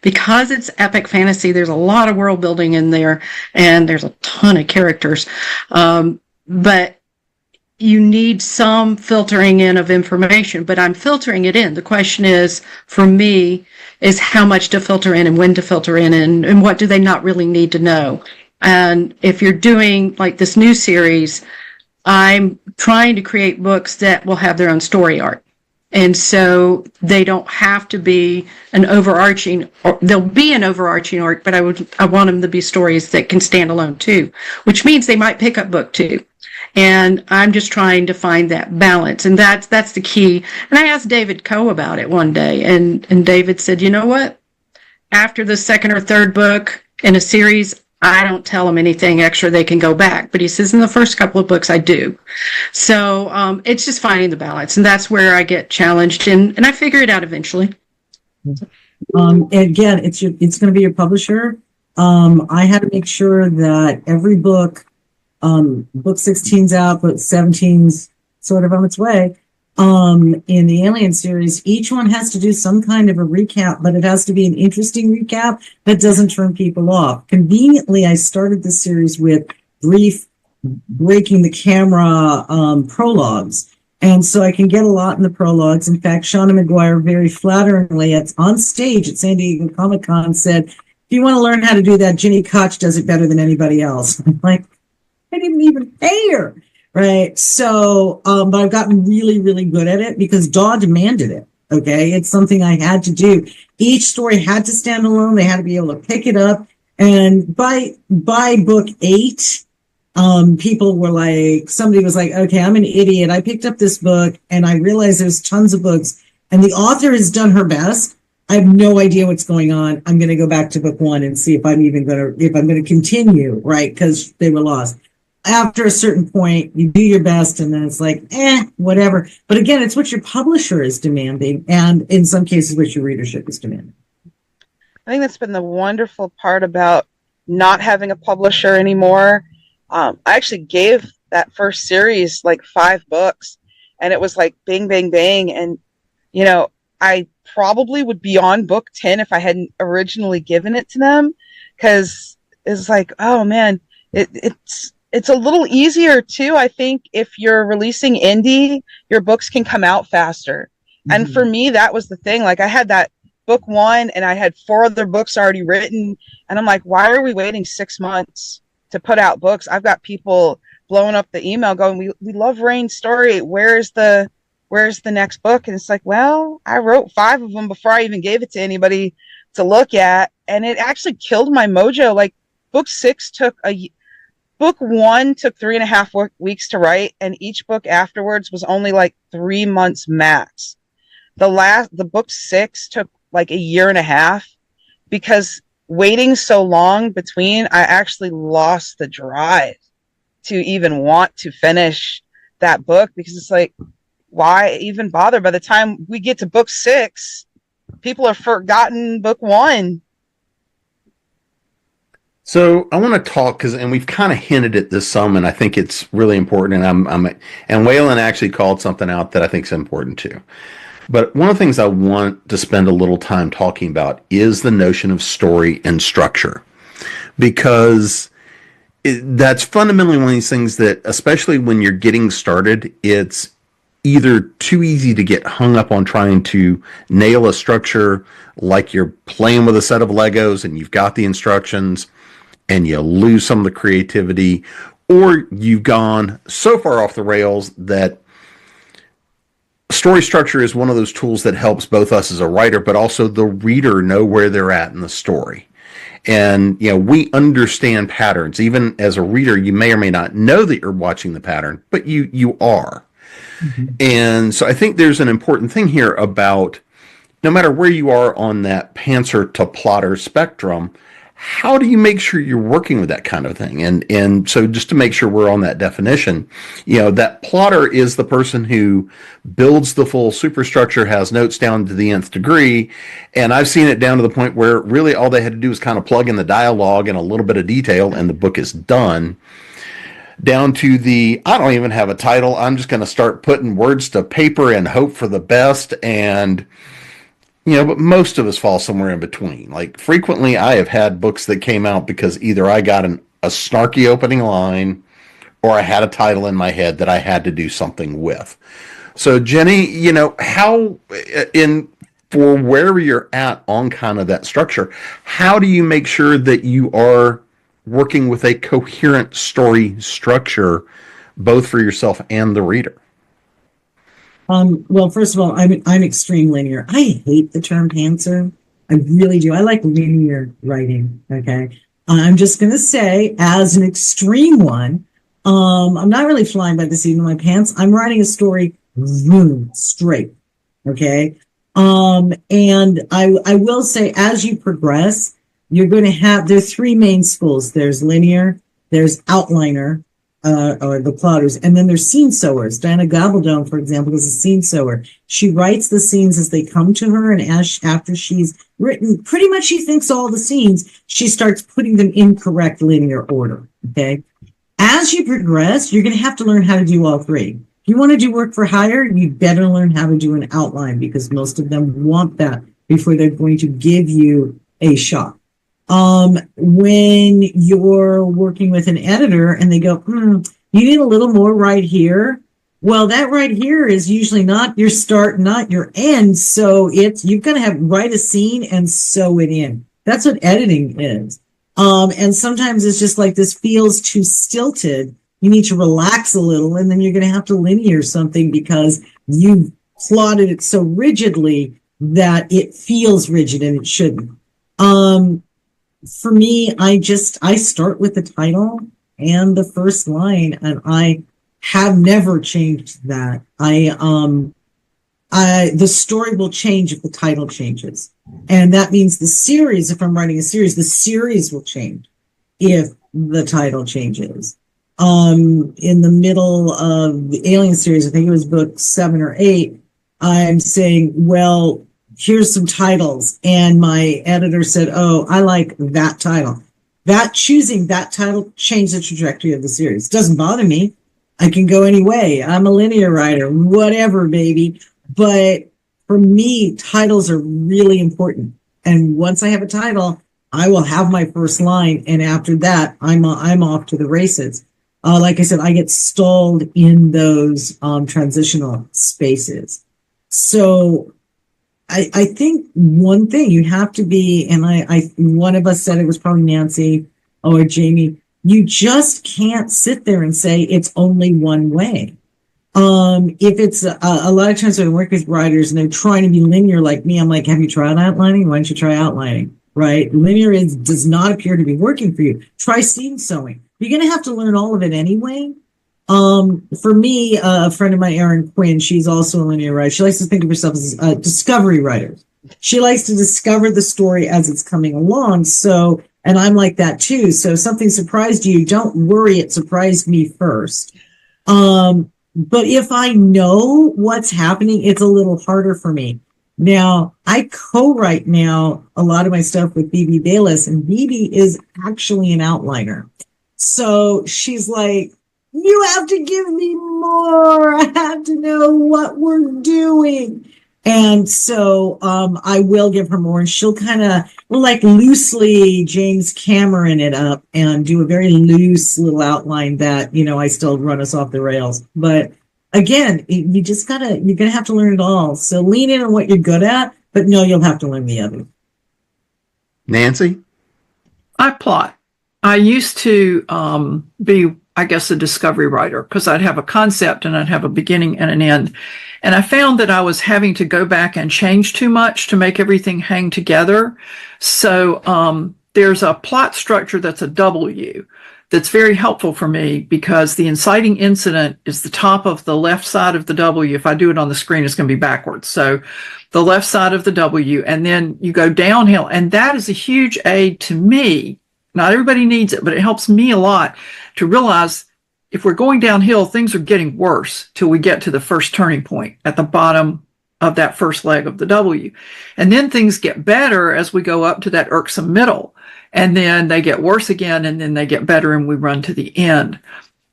C: because it's epic fantasy, there's a lot of world building in there, and there's a ton of characters. But you need some filtering in of information, but I'm filtering it in. The question is, for me, is how much to filter in and when to filter in, and what do they not really need to know. And if you're doing like this new series, I'm trying to create books that will have their own story arc. And so they don't have to be an overarching, or they'll be an overarching arc, but I want them to be stories that can stand alone too, which means they might pick up book 2. And I'm just trying to find that balance. And that's the key. And I asked David Coe about it one day, and David said, you know what? After the second or third book in a series, I don't tell them anything extra. They can go back. But he says in the first couple of books, I do. So it's just finding the balance. And that's where I get challenged. And I figure it out eventually.
E: Again, it's going to be your publisher. I had to make sure that every book, book 16's out, book 17's sort of on its way. In the Alien series, each one has to do some kind of a recap, but it has to be an interesting recap that doesn't turn people off. Conveniently, I started the series with brief breaking the camera prologues. And so I can get a lot in the prologues. In fact, Shauna McGuire very flatteringly on stage at San Diego Comic-Con said, if you want to learn how to do that, Gini Koch does it better than anybody else. I'm like, I didn't even pay her. Right. So, but I've gotten really, really good at it because Daw demanded it. Okay. It's something I had to do. Each story had to stand alone. They had to be able to pick it up. And by book 8, people were like, somebody was like, okay, I'm an idiot. I picked up this book and I realized there's tons of books and the author has done her best. I have no idea what's going on. I'm going to go back to book one and see if I'm going to continue, right? Because they were lost. After a certain point, you do your best and then it's like, whatever. But again, it's what your publisher is demanding and in some cases what your readership is demanding.
B: I think that's been the wonderful part about not having a publisher anymore. I actually gave that first series like 5 books and it was like bang, bang, bang. And, you know, I probably would be on book 10 if I hadn't originally given it to them, because it's like, oh man, it's a little easier too. I think if you're releasing indie, your books can come out faster. Mm-hmm. And for me, that was the thing. Like I had that book 1 and I had 4 other books already written. And I'm like, why are we waiting 6 months to put out books? I've got people blowing up the email going, we love Rain's story. Where's the next book? And it's like, well, I wrote 5 of them before I even gave it to anybody to look at. And it actually killed my mojo. Like book 1 took 3.5 weeks to write. And each book afterwards was only like 3 months max. The book 6 took like 1.5 years because waiting so long between, I actually lost the drive to even want to finish that book, because it's like, why even bother? By the time we get to book 6, people have forgotten book 1.
A: So I want to talk and we've kind of hinted at this some, and I think it's really important. And and Wayland actually called something out that I think is important too. But one of the things I want to spend a little time talking about is the notion of story and structure, because that's fundamentally one of these things that, especially when you're getting started, it's either too easy to get hung up on trying to nail a structure like you're playing with a set of Legos and you've got the instructions and you lose some of the creativity, or you've gone so far off the rails that story structure is one of those tools that helps both us as a writer, but also the reader know where they're at in the story. And, you know, we understand patterns. Even as a reader, you may or may not know that you're watching the pattern, but you are. Mm-hmm. And so I think there's an important thing here about no matter where you are on that pantser to plotter spectrum, how do you make sure you're working with that kind of thing? And so just to make sure we're on that definition, you know, that plotter is the person who builds the full superstructure, has notes down to the nth degree. And I've seen it down to the point where really all they had to do was kind of plug in the dialogue and a little bit of detail and the book is done. Down to I don't even have a title. I'm just going to start putting words to paper and hope for the best. And you know, but most of us fall somewhere in between. Like frequently I have had books that came out because either I got a snarky opening line or I had a title in my head that I had to do something with. So Jenny, you know, how for wherever you're at on kind of that structure, how do you make sure that you are working with a coherent story structure, both for yourself and the reader?
E: Well, first of all, I'm extreme linear. I hate the term pantser. I really do. I like linear writing. Okay. I'm just going to say, as an extreme one, I'm not really flying by the seat of my pants. I'm writing a story straight. Okay. And I will say, as you progress, you're going to have, there's 3 main schools. There's linear, there's outliner, or the plotters, and then there's scene sewers. Diana Gabaldon, for example, is a scene sewer. She writes the scenes as they come to her, and after she's written, pretty much she thinks all the scenes, she starts putting them in correct linear order, okay? As you progress, you're going to have to learn how to do all 3. If you want to do work for hire, you better learn how to do an outline, because most of them want that before they're going to give you a shot. When you're working with an editor and they go, you need a little more right here. Well, that right here is usually not your start, not your end. So you've got to write a scene and sew it in. That's what editing is. And sometimes it's just like, this feels too stilted. You need to relax a little, and then you're going to have to linear something because you plotted it so rigidly that it feels rigid and it shouldn't. For me, I start with the title and the first line, and I have never changed that. The story will change if the title changes. And that means the series, if I'm writing a series, the series will change if the title changes. In the middle of the Alien series, I think it was book 7 or 8, I'm saying, well, here's some titles. And my editor said, oh, I like that title. Choosing that title changed the trajectory of the series. Doesn't bother me. I can go any way. I'm a linear writer, whatever, baby. But for me, titles are really important. And once I have a title, I will have my first line. And after that, I'm off to the races. Like I said, I get stalled in those transitional spaces. So I think one thing you have to be, and one of us said it was probably Nancy or Jamie, you just can't sit there and say it's only one way. If it's a lot of times when I work with writers and they're trying to be linear like me, I'm like, have you tried outlining? Why don't you try outlining? Right? Linear does not appear to be working for you. Try seam sewing. You're going to have to learn all of it anyway. For me, a friend of mine, Erin Quinn, she's also a linear writer. She likes to think of herself as a discovery writer. She likes to discover the story as it's coming along. So, and I'm like that too. So if something surprised you, don't worry, it surprised me first. But if I know what's happening, it's a little harder for me. Now, I co-write now a lot of my stuff with BB Bayless, and BB is actually an outliner. So she's like, you have to give me more. I have to know what we're doing. And so I will give her more, and she'll kind of like loosely James Cameron it up and do a very loose little outline that, I still run us off the rails. But again, you're going to have to learn it all. So lean in on what you're good at, but no, you'll have to learn the other.
A: Nancy?
F: I plot. I used to be, I guess, a discovery writer because I'd have a concept and I'd have a beginning and an end. And I found that I was having to go back and change too much to make everything hang together. So there's a plot structure that's a W that's very helpful for me because the inciting incident is the top of the left side of the W. If I do it on the screen, it's going to be backwards. So the left side of the W, and then you go downhill. And that is a huge aid to me. Not everybody needs it, but it helps me a lot to realize if we're going downhill, things are getting worse till we get to the first turning point at the bottom of that first leg of the W. And then things get better as we go up to that irksome middle. And then they get worse again, and then they get better, and we run to the end.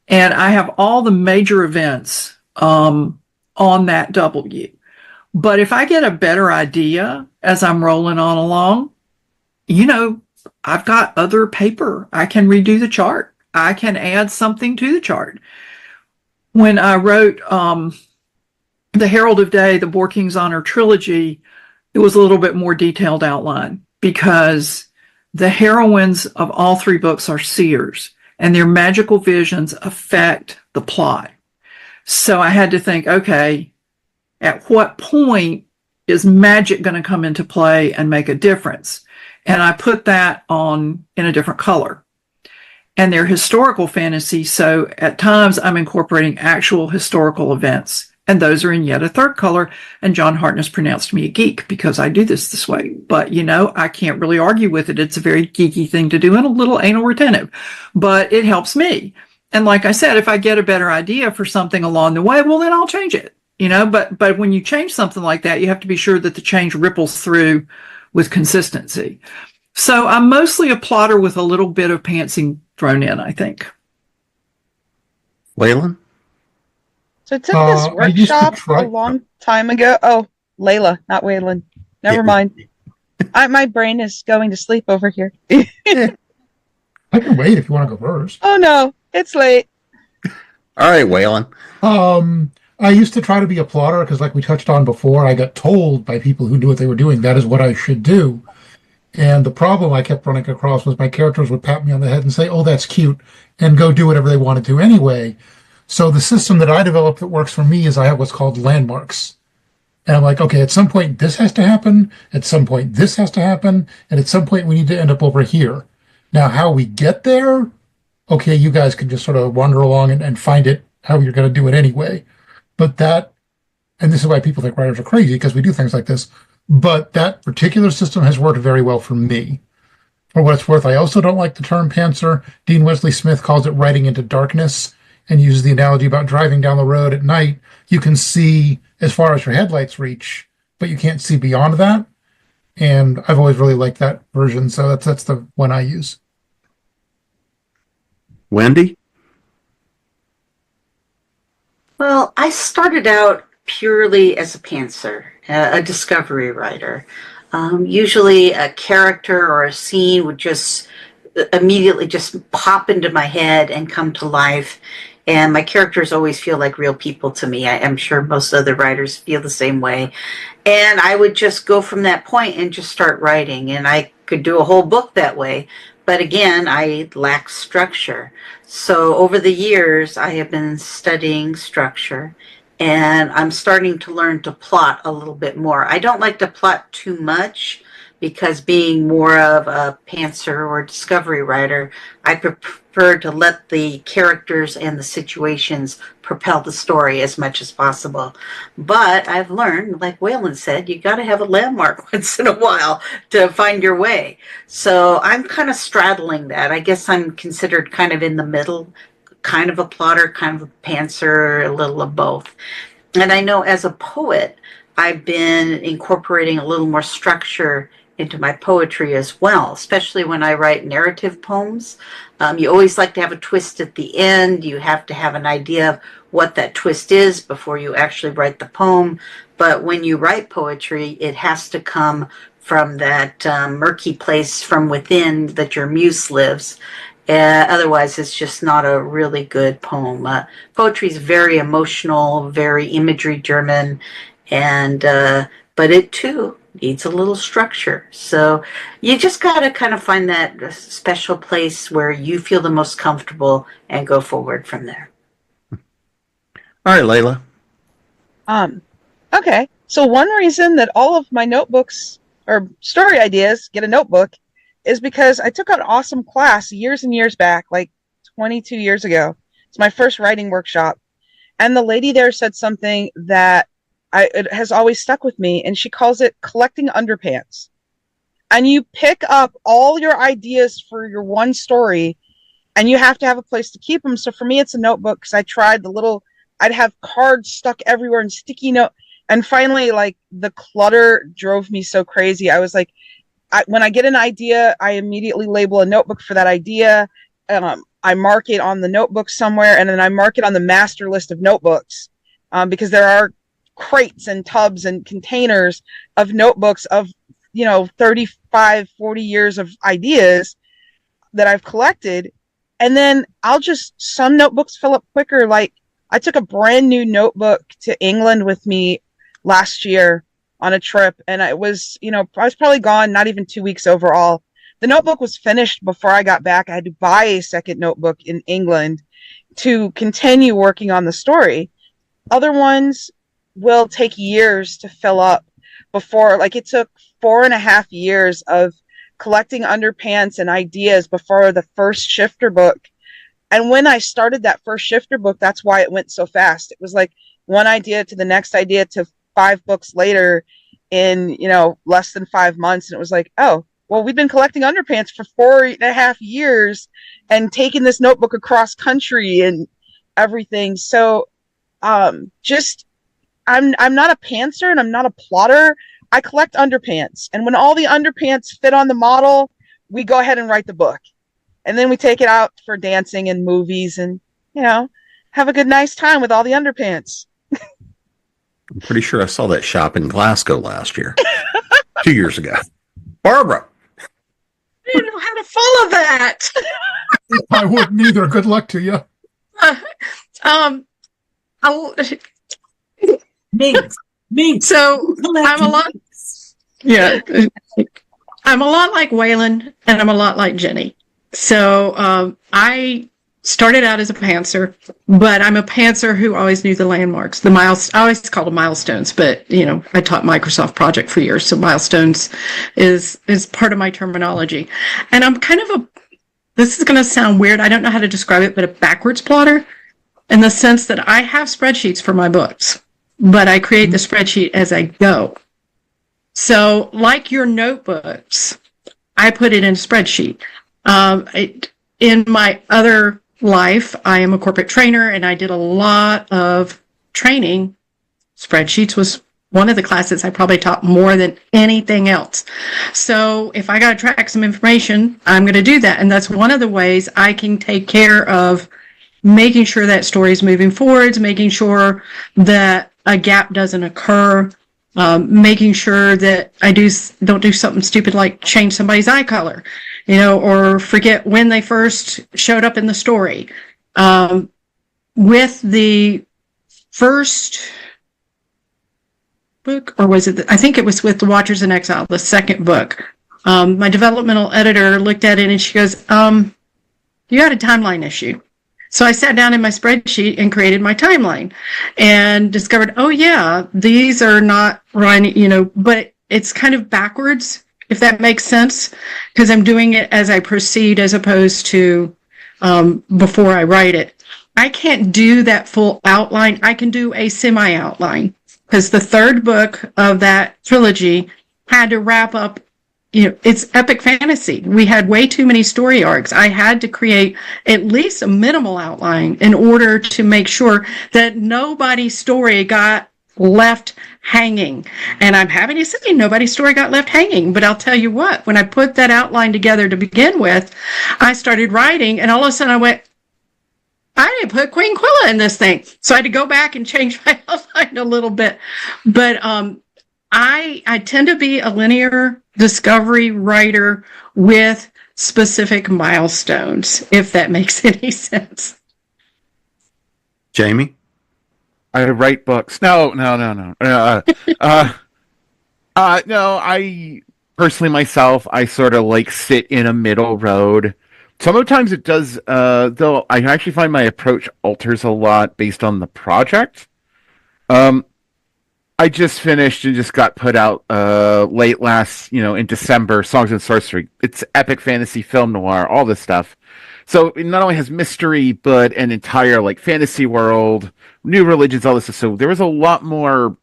F: And I have all the major events on that W. But if I get a better idea as I'm rolling on along, I've got other paper. I can redo the chart. I can add something to the chart. When I wrote The Herald of Day, the Boar King's Honor trilogy, it was a little bit more detailed outline because the heroines of all 3 books are seers, and their magical visions affect the plot. So I had to think, okay, at what point is magic going to come into play and make a difference? And I put that on in a different color. And they're historical fantasy, so at times I'm incorporating actual historical events. And those are in yet a third color. And John Hartness pronounced me a geek because I do this way. But, I can't really argue with it. It's a very geeky thing to do and a little anal retentive. But it helps me. And like I said, if I get a better idea for something along the way, well, then I'll change it. But when you change something like that, you have to be sure that the change ripples through with consistency. So I'm mostly a plotter with a little bit of pantsing thrown in, I think.
A: Wayland?
B: So I took this workshop a long time ago. Oh, Layla, not Wayland. Never mind. My brain is going to sleep over here.
G: I can wait if you want to go first.
B: Oh, no. It's late.
A: All right, Wayland.
G: I used to try to be a plotter because, like we touched on before, I got told by people who knew what they were doing that is what I should do. And the problem I kept running across was my characters would pat me on the head and say, oh, that's cute, and go do whatever they wanted to anyway. So the system that I developed that works for me is I have what's called landmarks. And I'm like, okay, at some point this has to happen, at some point this has to happen, and at some point we need to end up over here. Now, how we get there, okay, you guys can just sort of wander along and find it how you're going to do it anyway. But that, and this is why people think writers are crazy, because we do things like this. But that particular system has worked very well for me. For what it's worth, I also don't like the term pantser. Dean Wesley Smith calls it writing into darkness and uses the analogy about driving down the road at night. You can see as far as your headlights reach, but you can't see beyond that. And I've always really liked that version, so that's the one I use.
A: Wendy?
H: Well, I started out purely as a pantser, a discovery writer. Usually a character or a scene would just immediately just pop into my head and come to life. And my characters always feel like real people to me. I'm sure most other writers feel the same way. And I would just go from that point and just start writing. And I could do a whole book that way. But again, I lack structure. So over the years, I have been studying structure. And I'm starting to learn to plot a little bit more. I don't like to plot too much because being more of a pantser or discovery writer, I prefer to let the characters and the situations propel the story as much as possible. But I've learned, like Wayland said, you got to have a landmark once in a while to find your way. So I'm kind of straddling that. I guess I'm considered kind of in the middle, kind of a plotter, kind of a pantser, a little of both. And I know as a poet, I've been incorporating a little more structure into my poetry as well, especially when I write narrative poems. You always like to have a twist at the end. You have to have an idea of what that twist is before you actually write the poem. But when you write poetry, it has to come from that murky place from within that your muse lives. Otherwise, it's just not a really good poem. Poetry is very emotional, very imagery-driven, and but it too needs a little structure. So you just got to kind of find that special place where you feel the most comfortable and go forward from there.
A: All right, Layla.
B: Okay. So one reason that all of my notebooks or story ideas get a notebook is because I took an awesome class years and years back, like 22 years ago. It's my first writing workshop. And the lady there said something that it has always stuck with me, and she calls it collecting underpants. And you pick up all your ideas for your one story, and you have to have a place to keep them. So for me, it's a notebook, because I tried I'd have cards stuck everywhere and sticky note. And finally, like, the clutter drove me so crazy. I was like, when I get an idea, I immediately label a notebook for that idea. I mark it on the notebook somewhere, and then I mark it on the master list of notebooks, because there are crates and tubs and containers of notebooks of 35, 40 years of ideas that I've collected. And then some notebooks fill up quicker. Like, I took a brand new notebook to England with me last year on a trip, and I was probably gone not even 2 weeks overall. The notebook was finished before I got back. I had to buy a second notebook in England to continue working on the story. Other ones will take years to fill up before, like, it took 4.5 years of collecting underpants and ideas before the first shifter book. And when I started that first shifter book, that's why it went so fast. It was like one idea to the next idea to 5 books later in, less than 5 months. And it was like, oh, well, we've been collecting underpants for 4.5 years and taking this notebook across country and everything. So I'm not a pantser and I'm not a plotter. I collect underpants. And when all the underpants fit on the model, we go ahead and write the book. And then we take it out for dancing and movies and, have a good, nice time with all the underpants.
A: I'm pretty sure I saw that shop in Glasgow last year, 2 years ago. Barbara.
C: I didn't know how to follow that.
G: I wouldn't either. Good luck to you.
E: Minx.
C: So I'm a lot. Yeah, I'm a lot like Wayland, and I'm a lot like Jenny. So I started out as a pantser, but I'm a pantser who always knew the landmarks, I always called them milestones, but I taught Microsoft Project for years, so milestones is part of my terminology. And I'm kind of this is going to sound weird. I don't know how to describe it, but a backwards plotter in the sense that I have spreadsheets for my books, but I create the spreadsheet as I go. So like your notebooks, I put it in a spreadsheet. In my other life, I am a corporate trainer, and I did a lot of training. Spreadsheets was one of the classes I probably taught more than anything else. So if I got to track some information, I'm going to do that. And that's one of the ways I can take care of making sure that story is moving forwards, making sure that a gap doesn't occur, making sure that I don't do something stupid like change somebody's eye color, or forget when they first showed up in the story. With the first book, or was it, I think it was with The Watchers in Exile, the second book. My developmental editor looked at it and she goes, you had a timeline issue. So I sat down in my spreadsheet and created my timeline and discovered, oh yeah, these are not running, but it's kind of backwards, if that makes sense, because I'm doing it as I proceed as opposed to before I write it. I can't do that full outline. I can do a semi-outline because the third book of that trilogy had to wrap up. It's epic fantasy. We had way too many story arcs. I had to create at least a minimal outline in order to make sure that nobody's story got left hanging. And I'm happy to say nobody's story got left hanging. But I'll tell you what, when I put that outline together to begin with, I started writing, and all of a sudden I went, I didn't put Queen Quilla in this thing. So I had to go back and change my outline a little bit. But I tend to be a linear discovery writer with specific milestones, if that makes any sense.
A: Jamie?
D: I write books. No. No, I personally myself, I sort of like sit in a middle road. Sometimes it does, though I actually find my approach alters a lot based on the project. I just finished and just got put out late last, in December, Songs and Sorcery. It's epic fantasy, film noir, all this stuff. So it not only has mystery, but an entire fantasy world, new religions, all this stuff. So there was a lot more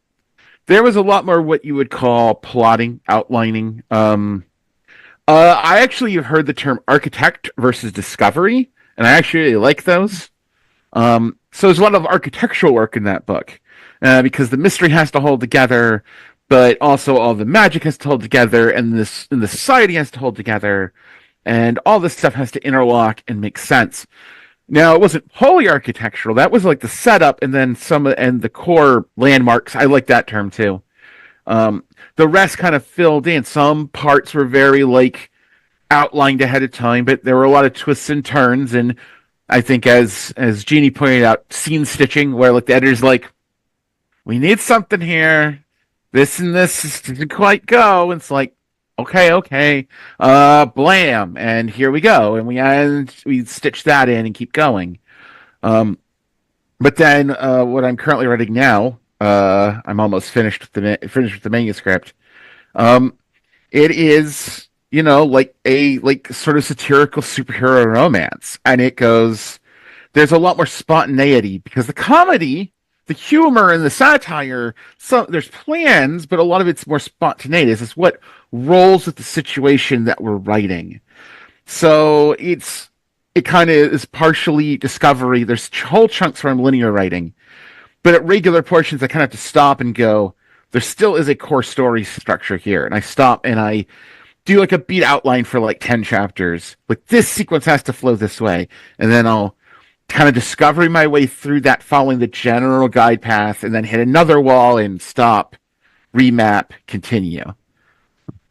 D: what you would call plotting, outlining. I actually heard the term architect versus discovery, and I actually really like those. So there's a lot of architectural work in that book. Because the mystery has to hold together, but also all the magic has to hold together, and the society has to hold together, and all this stuff has to interlock and make sense. Now, it wasn't wholly architectural. That was like the setup, and then and the core landmarks. I like that term too. The rest kind of filled in. Some parts were very outlined ahead of time, but there were a lot of twists and turns, and I think as Gini pointed out, scene stitching, where the editor's we need something here. This and this didn't quite go. And it's okay. Blam. And here we go. And we stitch that in and keep going. But then what I'm currently writing now, I'm almost finished with the manuscript. It is, a sort of satirical superhero romance. And there's a lot more spontaneity because the comedy, the humor and the satire, there's plans, but a lot of it's more spontaneous. It's what rolls with the situation that we're writing. So it kind of is partially discovery. There's whole chunks where I'm linear writing, but at regular portions, I kind of have to stop and go, there still is a core story structure here. And I stop and I do a beat outline for 10 chapters. This sequence has to flow this way. And then I'll kind of discovering my way through that, following the general guide path, and then hit another wall and stop, remap, continue.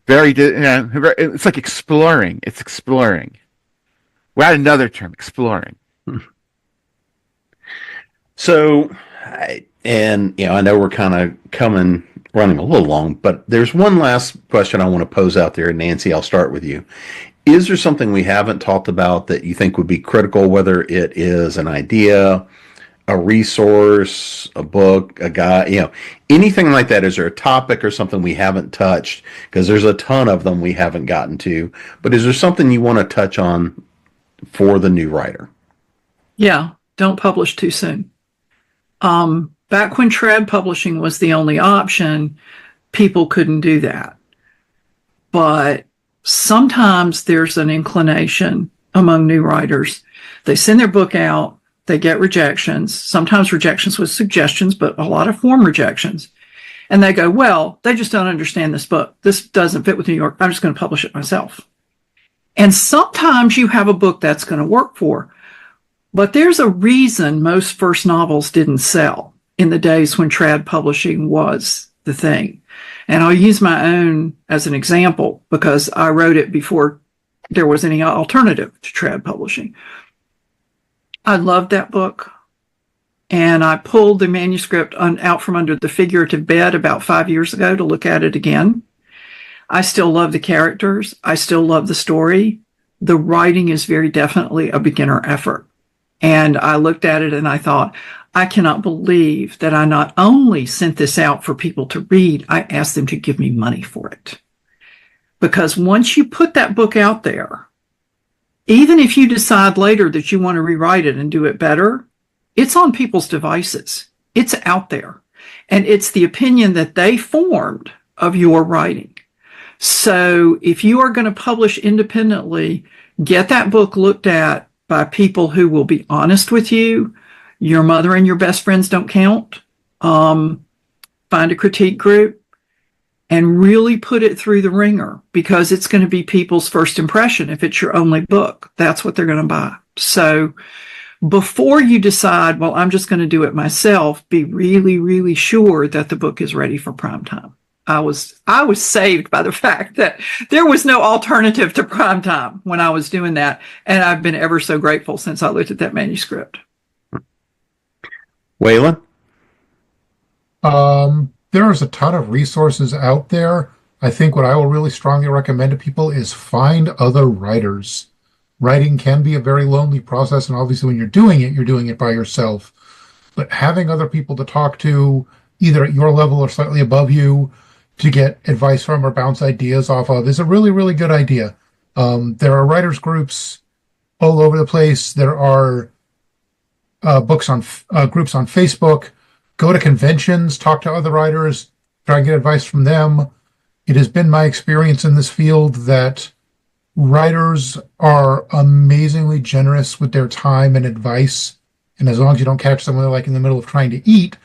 D: It's like exploring. It's exploring. We add another term, exploring.
A: So, I know we're kind of running a little long, but there's one last question I want to pose out there. Nancy, I'll start with you. Is there something we haven't talked about that you think would be critical, whether it is an idea, a resource, a book, a guy, anything like that? Is there a topic or something we haven't touched? Because there's a ton of them we haven't gotten to. But is there something you want to touch on for the new writer?
F: Yeah, don't publish too soon. Back when trad publishing was the only option, people couldn't do that. But sometimes there's an inclination among new writers. They send their book out, they get rejections, sometimes rejections with suggestions, but a lot of form rejections. And they go, well, they just don't understand this book. This doesn't fit with New York. I'm just going to publish it myself. And sometimes you have a book that's going to work for. But there's a reason most first novels didn't sell in the days when trad publishing was the thing. And I'll use my own as an example because I wrote it before there was any alternative to trad publishing. I loved that book. And I pulled the manuscript out from under the figurative bed about 5 years ago to look at it again. I still love the characters. I still love the story. The writing is very definitely a beginner effort. And I looked at it and I thought, I cannot believe that I not only sent this out for people to read, I asked them to give me money for it. Because once you put that book out there, even if you decide later that you want to rewrite it and do it better, it's on people's devices. It's out there. And it's the opinion that they formed of your writing. So if you are going to publish independently, get that book looked at by people who will be honest with you. Your mother and your best friends don't count. Find a critique group and really put it through the ringer because it's going to be people's first impression. If it's your only book, that's what they're going to buy. So before you decide, well, I'm just going to do it myself, be really, really sure that the book is ready for prime time. I was saved by the fact that there was no alternative to prime time when I was doing that. And I've been ever so grateful since I looked at that manuscript.
A: Wayland?
G: There's a ton of resources out there. I think what I will really strongly recommend to people is find other writers. Writing can be a very lonely process, and obviously when you're doing it by yourself. But having other people to talk to, either at your level or slightly above you, to get advice from or bounce ideas off of is a really, really good idea. There are writers groups all over the place. There are groups on Facebook. Go to conventions, talk to other writers, try and get advice from them. It has been my experience in this field that writers are amazingly generous with their time and advice. And as long as you don't catch someone like in the middle of trying to eat,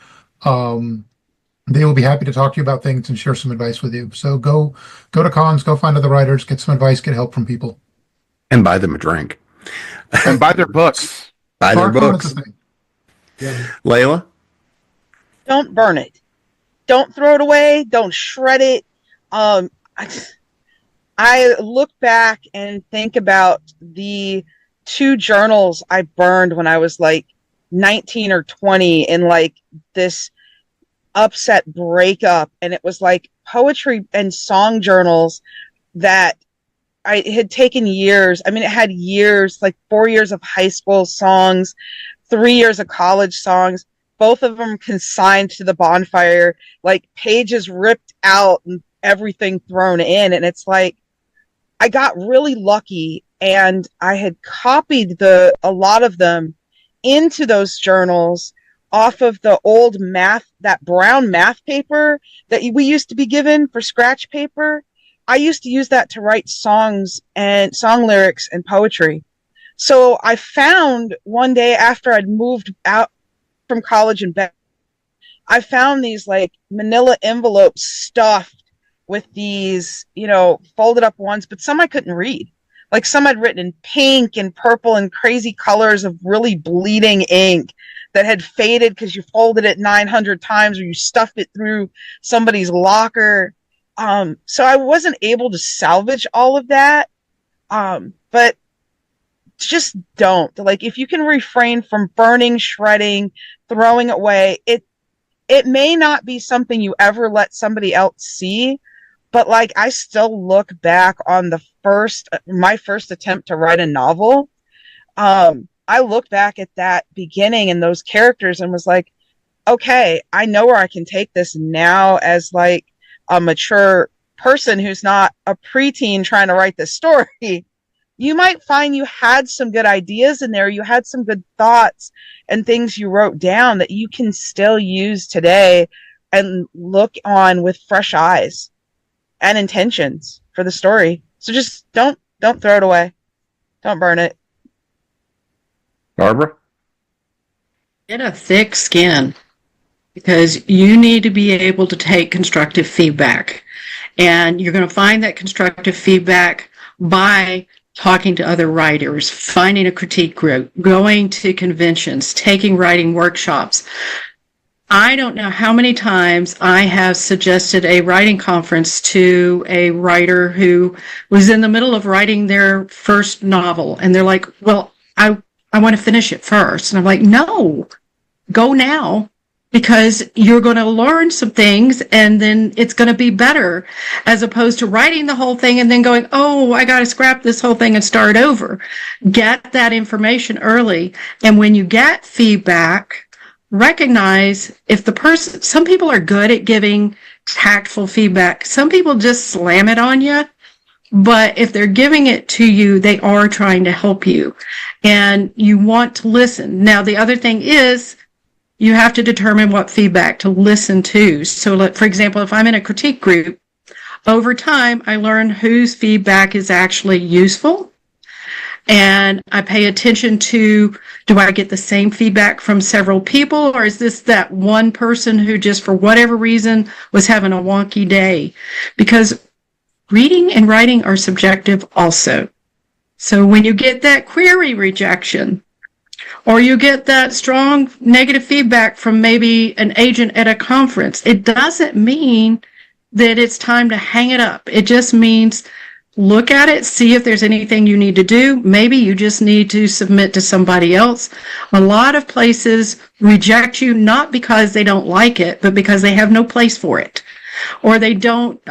G: they will be happy to talk to you about things and share some advice with you. So go to cons, go find other writers, get some advice, get help from people.
A: And buy them a drink.
D: And buy their books.
A: Buy their books.
G: Yeah.
A: Layla?
B: Don't burn it. Don't throw it away. Don't shred it. I look back and think about the 2 journals I burned when I was like 19 or 20 in like this upset breakup. And it was like poetry and song journals that I had taken years. I mean, it had years, like 4 years of high school songs, 3 years of college songs, both of them consigned to the bonfire, like pages ripped out and everything thrown in. And it's like, I got really lucky and I had copied a lot of them into those journals off of the old math, that brown math paper that we used to be given for scratch paper. I used to use that to write songs and song lyrics and poetry. So I found one day after I'd moved out from college and back, I found these like manila envelopes stuffed with these, folded up ones, but some I couldn't read. Like some I'd written in pink and purple and crazy colors of really bleeding ink that had faded because you folded it 900 times or you stuffed it through somebody's locker. So I wasn't able to salvage all of that. But just don't. Like, if you can refrain from burning, shredding, throwing it away, it may not be something you ever let somebody else see, but like, I still look back on my first attempt to write a novel. I look back at that beginning and those characters and was like, okay, I know where I can take this now as like a mature person who's not a preteen trying to write this story. you might find you had some good ideas in there, you had some good thoughts and things you wrote down that you can still use today and look on with fresh eyes and intentions for the story. So just don't throw it away. Don't burn it.
A: Barbara?
C: Get a thick skin, because you need to be able to take constructive feedback. And you're going to find that constructive feedback by talking to other writers, finding a critique group, going to conventions, taking writing workshops. I don't know how many times I have suggested a writing conference to a writer who was in the middle of writing their first novel, and they're like, well, I want to finish it first. And I'm like, no, go now, because you're going to learn some things and then it's going to be better, as opposed to writing the whole thing and then going, oh, I got to scrap this whole thing and start over. Get that information early. And when you get feedback, recognize if the person, some people are good at giving tactful feedback. Some people just slam it on you. But if they're giving it to you, they are trying to help you, and you want to listen. Now, the other thing is, you have to determine what feedback to listen to. So, for example, if I'm in a critique group, over time, I learn whose feedback is actually useful. And I pay attention to, do I get the same feedback from several people, or is this that one person who just, for whatever reason, was having a wonky day? Because reading and writing are subjective also. So when you get that query rejection, or you get that strong negative feedback from maybe an agent at a conference, it doesn't mean that it's time to hang it up. It just means look at it, see if there's anything you need to do. Maybe you just need to submit to somebody else. A lot of places reject you not because they don't like it, but because they have no place for it. Or they don't,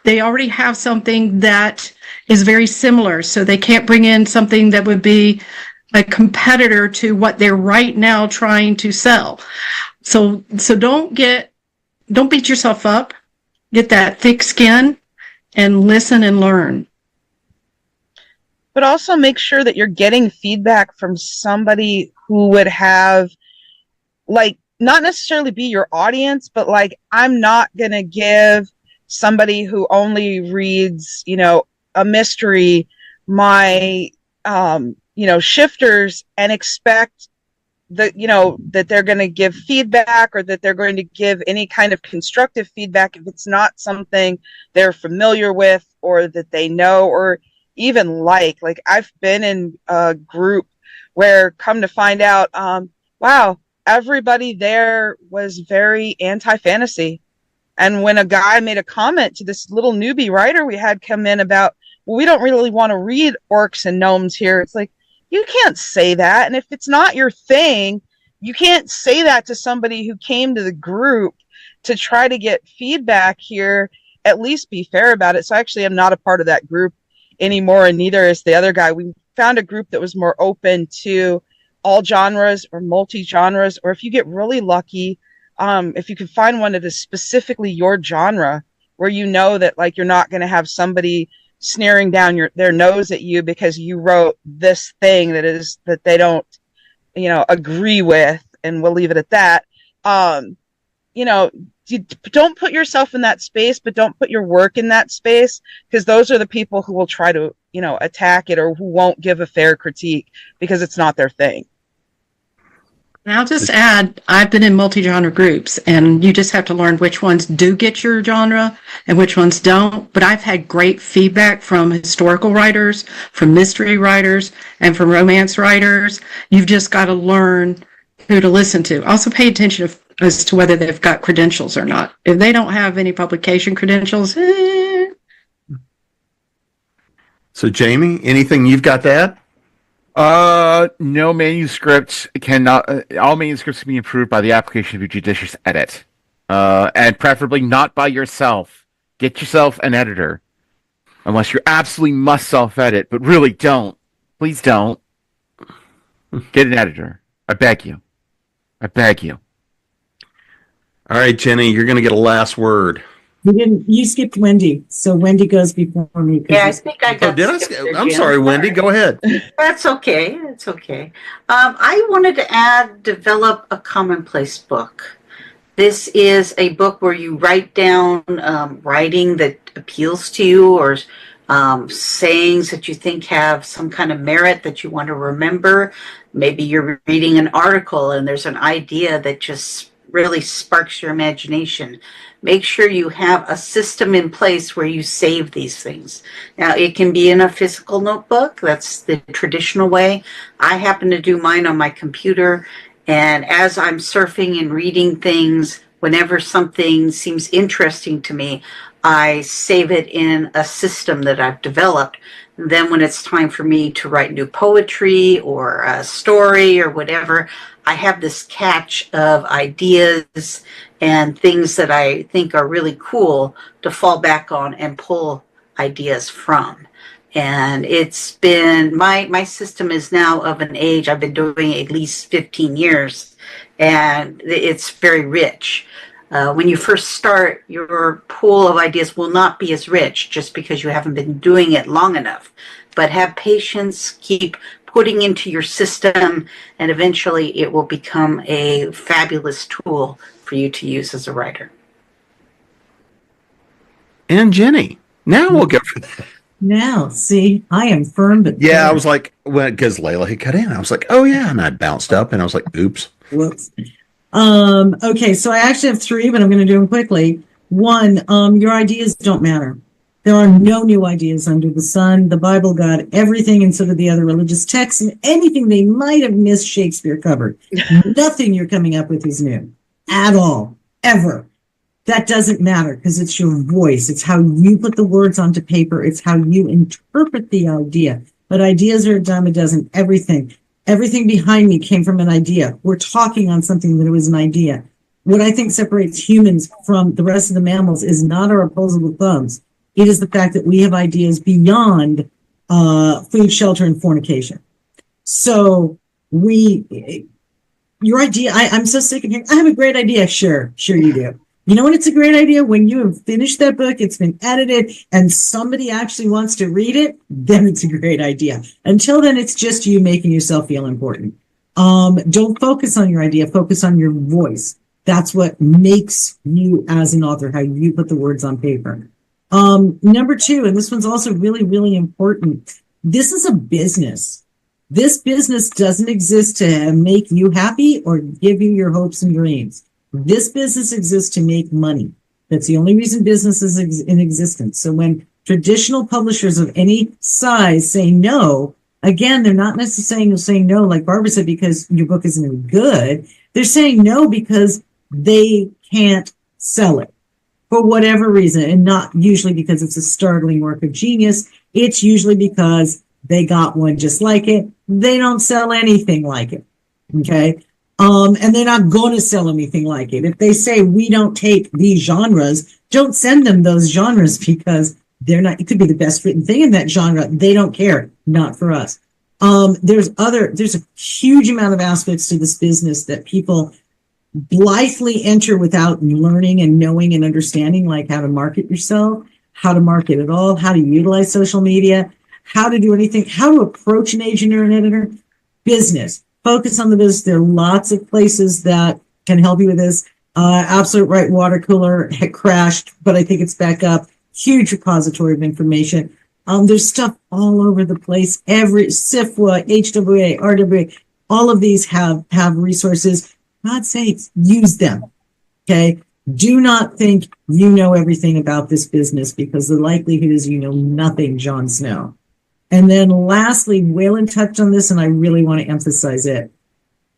C: they already have something that is very similar, so they can't bring in something that would be a competitor to what they're right now trying to sell. So don't beat yourself up. Get that thick skin and listen and learn.
B: But also make sure that you're getting feedback from somebody who would have, like, not necessarily be your audience, but like, I'm not going to give somebody who only reads, a mystery, my, shifters, and expect that, that they're going to give feedback, or that they're going to give any kind of constructive feedback if it's not something they're familiar with, or that they know, or even like I've been in a group where, come to find out, wow, everybody there was very anti-fantasy. And when a guy made a comment to this little newbie writer we had come in about, well, we don't really want to read orcs and gnomes here. It's like, you can't say that. And if it's not your thing, you can't say that to somebody who came to the group to try to get feedback here. At least be fair about it. So actually, I'm not a part of that group anymore, and neither is the other guy. We found a group that was more open to all genres or multi-genres, or if you get really lucky, if you can find one that is specifically your genre, where you know that like you're not going to have somebody sneering down their nose at you because you wrote this thing that they don't agree with, and we'll leave it at that. You don't put yourself in that space, but don't put your work in that space, because those are the people who will try to attack it, or who won't give a fair critique because it's not their thing.
C: And I'll just add, I've been in multi-genre groups, and you just have to learn which ones do get your genre and which ones don't. But I've had great feedback from historical writers, from mystery writers, and from romance writers. You've just got to learn who to listen to. Also pay attention as to whether they've got credentials or not. If they don't have any publication credentials,
A: So Jamie, anything you've got to add?
D: No manuscripts cannot. All manuscripts can be improved by the application of a judicious edit, and preferably not by yourself. Get yourself an editor, unless you absolutely must self-edit. But really, don't. Please don't. Get an editor. I beg you. I beg you.
A: All right, Jenny, you're going to get a last word.
E: You skipped Wendy. So Wendy goes before me.
H: Yeah, I think I got.
A: Oh, did I?
H: skipped there,
A: I'm
H: Jim.
A: sorry, Wendy. Go ahead.
H: That's okay. It's okay. I wanted to add develop a commonplace book. This is a book where you write down writing that appeals to you, or sayings that you think have some kind of merit that you want to remember. Maybe you're reading an article and there's an idea that just really sparks your imagination. Make sure you have a system in place where you save these things. Now, it can be in a physical notebook. That's the traditional way. I happen to do mine on my computer. And as I'm surfing and reading things, whenever something seems interesting to me, I save it in a system that I've developed. And then when it's time for me to write new poetry or a story or whatever, I have this catch of ideas and things that I think are really cool to fall back on and pull ideas from. And it's been, my system is now of an age, I've been doing it at least 15 years, and it's very rich. When you first start, your pool of ideas will not be as rich just because you haven't been doing it long enough. But have patience, keep putting into your system, and eventually it will become a fabulous tool for you to use as a writer.
A: And Jenny, now we'll go for that.
E: Now, see, I am firm, but
A: Yeah, I was like, well, because Layla had cut in. I was like, oh yeah, and I bounced up, and I was like, oops.
E: Whoops. Okay, so I actually have three, but I'm going to do them quickly. One, your ideas don't matter. There are no new ideas under the sun. The Bible got everything, and so did the other religious texts, and anything they might have missed Shakespeare covered. Nothing you're coming up with is new at all, ever. That doesn't matter because it's your voice. It's how you put the words onto paper. It's how you interpret the idea. But ideas are a dime a dozen. Everything behind me came from an idea. We're talking on something that was an idea. What I think separates humans from the rest of the mammals is not our opposable thumbs. It is the fact that we have ideas beyond food, shelter, and fornication. So your idea, I'm so sick of hearing, I have a great idea. Sure you do. You know when it's a great idea? When you have finished that book, it's been edited, and somebody actually wants to read it, then it's a great idea. Until then, it's just you making yourself feel important. Don't focus on your idea, focus on your voice. That's what makes you as an author, how you put the words on paper. Number two, and this one's also really, really important. This is a business. This business doesn't exist to make you happy or give you your hopes and dreams. This business exists to make money. That's the only reason business is in existence. So when traditional publishers of any size say no, again, they're not necessarily saying no, like Barbara said, because your book isn't any good. They're saying no because they can't sell it for whatever reason, and not usually because it's a startling work of genius. It's usually because they got one just like it. They don't sell anything like it. Okay. And they're not going to sell anything like it. If they say we don't take these genres, don't send them those genres because they're not, it could be the best written thing in that genre. They don't care. Not for us. There's a huge amount of aspects to this business that people blithely enter without learning and knowing and understanding, like how to market yourself, how to market at all, how to utilize social media, how to do anything, how to approach an agent or an editor. Business. Focus on the business. There are lots of places that can help you with this. Absolute Right water cooler had crashed, but I think it's back up. Huge repository of information. There's stuff all over the place. Every SIFWA, HWA, RWA, all of these have resources. God's sakes, use them. Okay. Do not think you know everything about this business, because the likelihood is you know nothing, Jon Snow. And then lastly, Wayland touched on this, and I really want to emphasize it.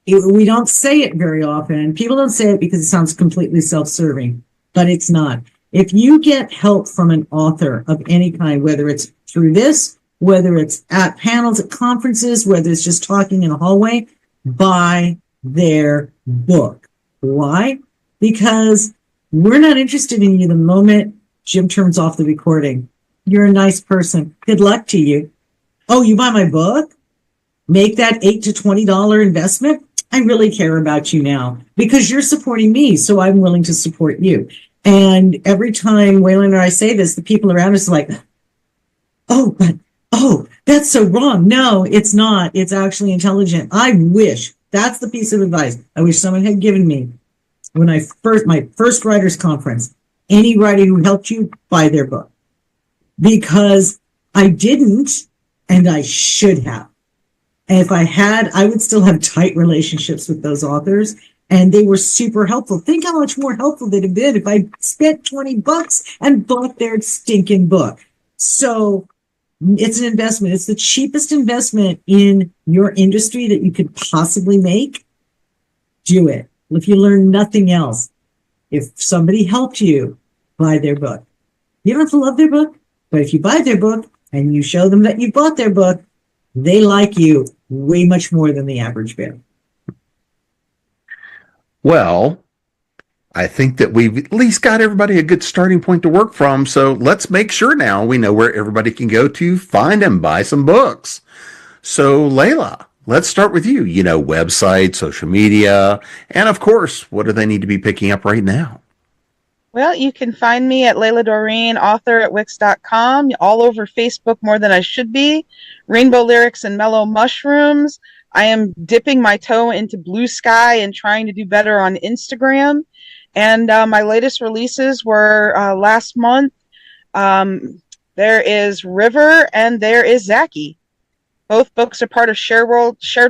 E: We don't say it very often, and people don't say it because it sounds completely self-serving, but it's not. If you get help from an author of any kind, whether it's through this, whether it's at panels, at conferences, whether it's just talking in a hallway, buy their book. Why? Because we're not interested in you the moment Jim turns off the recording. You're a nice person. Good luck to you. Oh, you buy my book? Make that $8 to $20 investment? I really care about you now because you're supporting me, so I'm willing to support you. And every time Wayland and I say this, the people around us are like, oh, that's so wrong. No, it's not. It's actually intelligent. I wish that's the piece of advice I wish someone had given me when my first writers conference. Any writer who helped you, buy their book, because I didn't, and I should have. And if I had, I would still have tight relationships with those authors, and they were super helpful. Think how much more helpful they'd have been if I spent $20 and bought their stinking book. So it's an investment. It's the cheapest investment in your industry that you could possibly make. Do it. If you learn nothing else, if somebody helped you, buy their book. You don't have to love their book, but if you buy their book and you show them that you bought their book, they like you way much more than the average bear.
A: Well, I think that we've at least got everybody a good starting point to work from. So let's make sure now we know where everybody can go to find and buy some books. So Layla, let's start with you. Website, social media, and of course, what do they need to be picking up right now?
B: Well, you can find me at Layla Dorine, author at Wix.com, all over Facebook more than I should be. Rainbow Lyrics and Mellow Mushrooms. I am dipping my toe into Blue Sky and trying to do better on Instagram. And my latest releases were last month. There is River and there is Zaki. Both books are part of Shared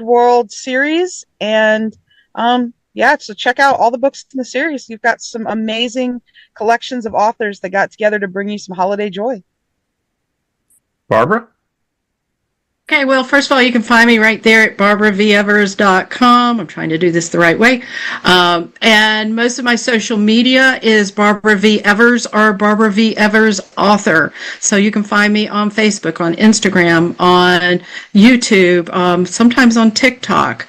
B: World series. And so check out all the books in the series. You've got some amazing collections of authors that got together to bring you some holiday joy.
A: Barbara?
C: Okay, well, first of all, you can find me right there at barbaravevers.com. I'm trying to do this the right way. And most of my social media is Barbara V. Evers or Barbara V. Evers author. So you can find me on Facebook, on Instagram, on YouTube, sometimes on TikTok.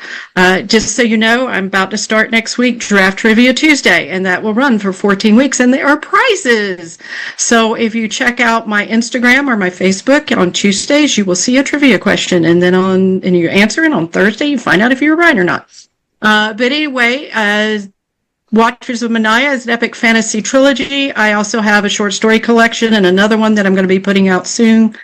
C: Just so you know, I'm about to start next week Draft Trivia Tuesday, and that will run for 14 weeks, and there are prizes. So if you check out my Instagram or my Facebook on Tuesdays, you will see a trivia question, and then and you answer it on Thursday, you find out if you're right or not. But anyway, Watchers of Manaya is an epic fantasy trilogy. I also have a short story collection and another one that I'm going to be putting out soon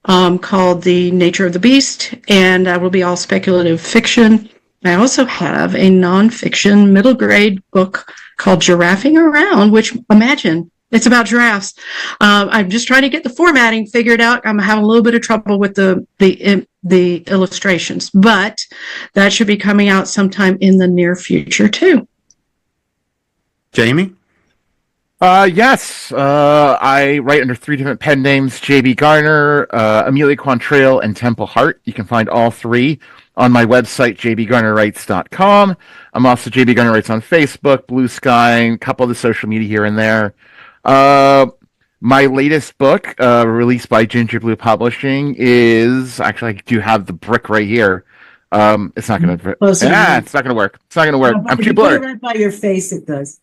C: called The Nature of the Beast, and that will be all speculative fiction. I also have a nonfiction middle grade book called Giraffing Around, which, imagine, it's about giraffes. I'm just trying to get the formatting figured out. I'm having a little bit of trouble with the illustrations, but that should be coming out sometime in the near future too.
A: Jamie?
D: Yes. I write under 3 different pen names: JB Garner, Amelia Quantrill, and Temple Hart. You can find all 3 on my website, jbgarnerwrites.com. I'm also JB Garner Writes on Facebook, Blue Sky, and a couple of the social media here and there. My latest book, released by Ginger Blue Publishing, is actually, I do have the brick right here. It's not going to. It's not going to work. It's not going to work. I'm too blurred.
E: Right by your face, it does.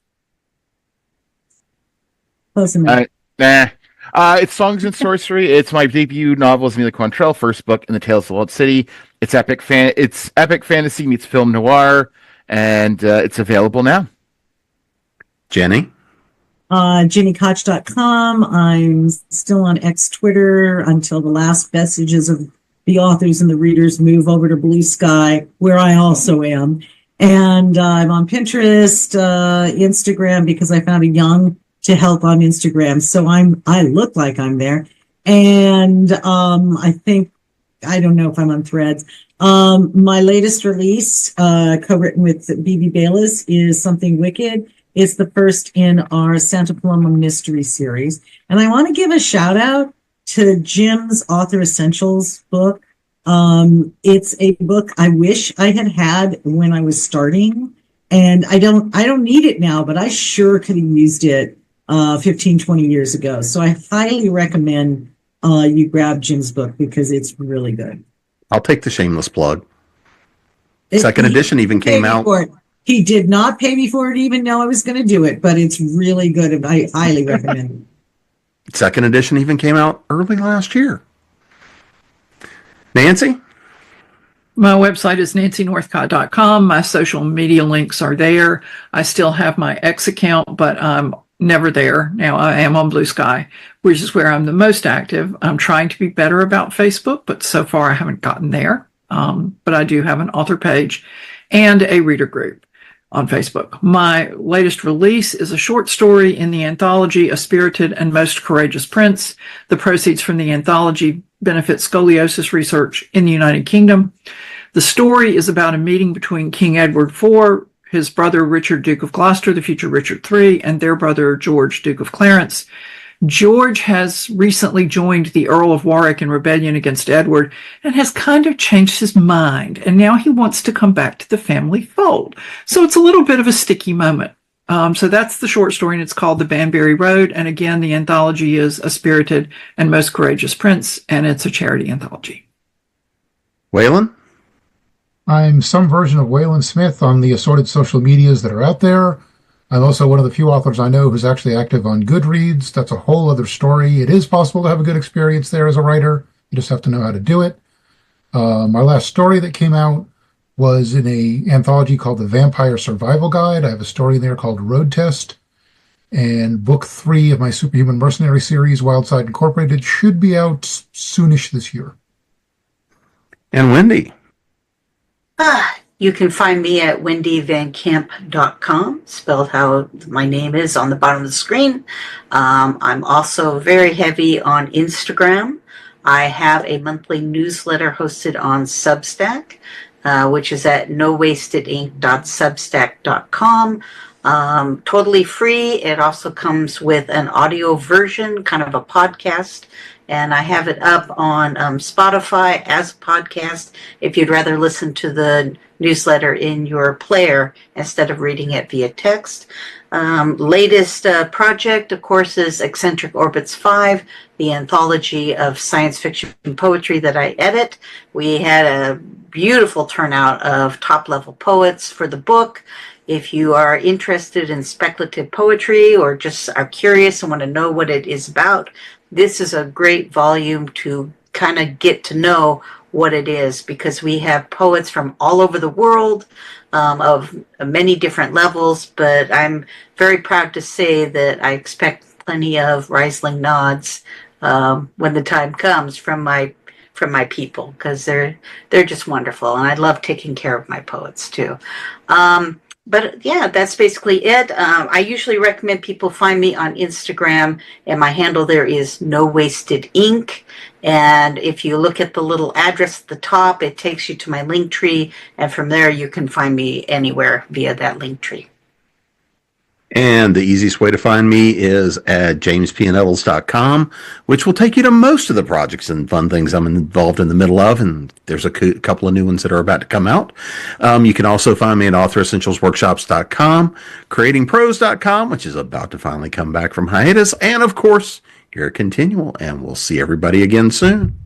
E: Close enough.
D: It's Songs and Sorcery. It's my debut novel, Amelia Quantrill, first book in the Tales of the Lost City. It's epic fantasy meets film noir, and it's available now.
A: Jenny?
E: GiniKoch.com. I'm still on Twitter until the last vestiges of the authors and the readers move over to Blue Sky, where I also am. And I'm on Pinterest, Instagram, because I found a young to help on Instagram. So I look like I'm there. And I don't know if I'm on Threads. My latest release, co-written with B.B. Bayless, is Something Wicked. It's the first in our Santa Paloma Mystery series. And I want to give a shout out to Jim's Author Essentials book. It's a book I wish I had when I was starting. And I don't need it now, but I sure could have used it 15, 20 years ago. So I highly recommend you grab Jim's book because it's really good.
A: I'll take the shameless plug. Second edition even came out.
E: He did not pay me for it, even though I was going to do it, but it's really good, and I highly recommend it.
A: Second edition even came out early last year. Nancy?
F: My website is nancynorthcott.com. My social media links are there. I still have my X account, but I'm never there. Now I am on Blue Sky, which is where I'm the most active. I'm trying to be better about Facebook, but so far I haven't gotten there. But I do have an author page and a reader group on Facebook. My latest release is a short story in the anthology, A Spirited and Most Courageous Prince. The proceeds from the anthology benefit scoliosis research in the United Kingdom. The story is about a meeting between King Edward IV, his brother Richard, Duke of Gloucester, the future Richard III, and their brother George, Duke of Clarence. George has recently joined the Earl of Warwick in rebellion against Edward and has kind of changed his mind, and now he wants to come back to the family fold. So it's a little bit of a sticky moment. So that's the short story, and it's called The Banbury Road. And again, the anthology is A Spirited and Most Courageous Prince, and it's a charity anthology.
A: Wayland?
G: I'm some version of Wayland Smith on the assorted social medias that are out there. I'm also one of the few authors I know who's actually active on Goodreads. That's a whole other story. It is possible to have a good experience there as a writer. You just have to know how to do it. My last story that came out was in a anthology called The Vampire Survival Guide. I have a story in there called Road Test. And book 3 of my Superhuman Mercenary series, Wildside Incorporated, should be out soonish this year.
A: And Wendy?
H: You can find me at wendyvancamp.com, spelled how my name is on the bottom of the screen. I'm also very heavy on Instagram. I have a monthly newsletter hosted on Substack, which is at nowastedink.substack.com. Totally free. It also comes with an audio version, kind of a podcast. And I have it up on Spotify as a podcast if you'd rather listen to the newsletter in your player instead of reading it via text. Latest project, of course, is Eccentric Orbits 5, the anthology of science fiction poetry that I edit. We had a beautiful turnout of top-level poets for the book. If you are interested in speculative poetry or just are curious and want to know what it is about, this is a great volume to kind of get to know what it is, because we have poets from all over the world of many different levels, but I'm very proud to say that I expect plenty of Riesling nods when the time comes from my people, because they're just wonderful, and I love taking care of my poets too. But yeah, that's basically it. I usually recommend people find me on Instagram, and my handle there is No Wasted Ink. And if you look at the little address at the top, it takes you to my link tree, and from there you can find me anywhere via that link tree.
A: And the easiest way to find me is at jamespnettles.com, which will take you to most of the projects and fun things I'm involved in the middle of, and there's a couple of new ones that are about to come out. You can also find me at authoressentialsworkshops.com, creatingprose.com, which is about to finally come back from hiatus, and of course, here at ConTinual, and we'll see everybody again soon.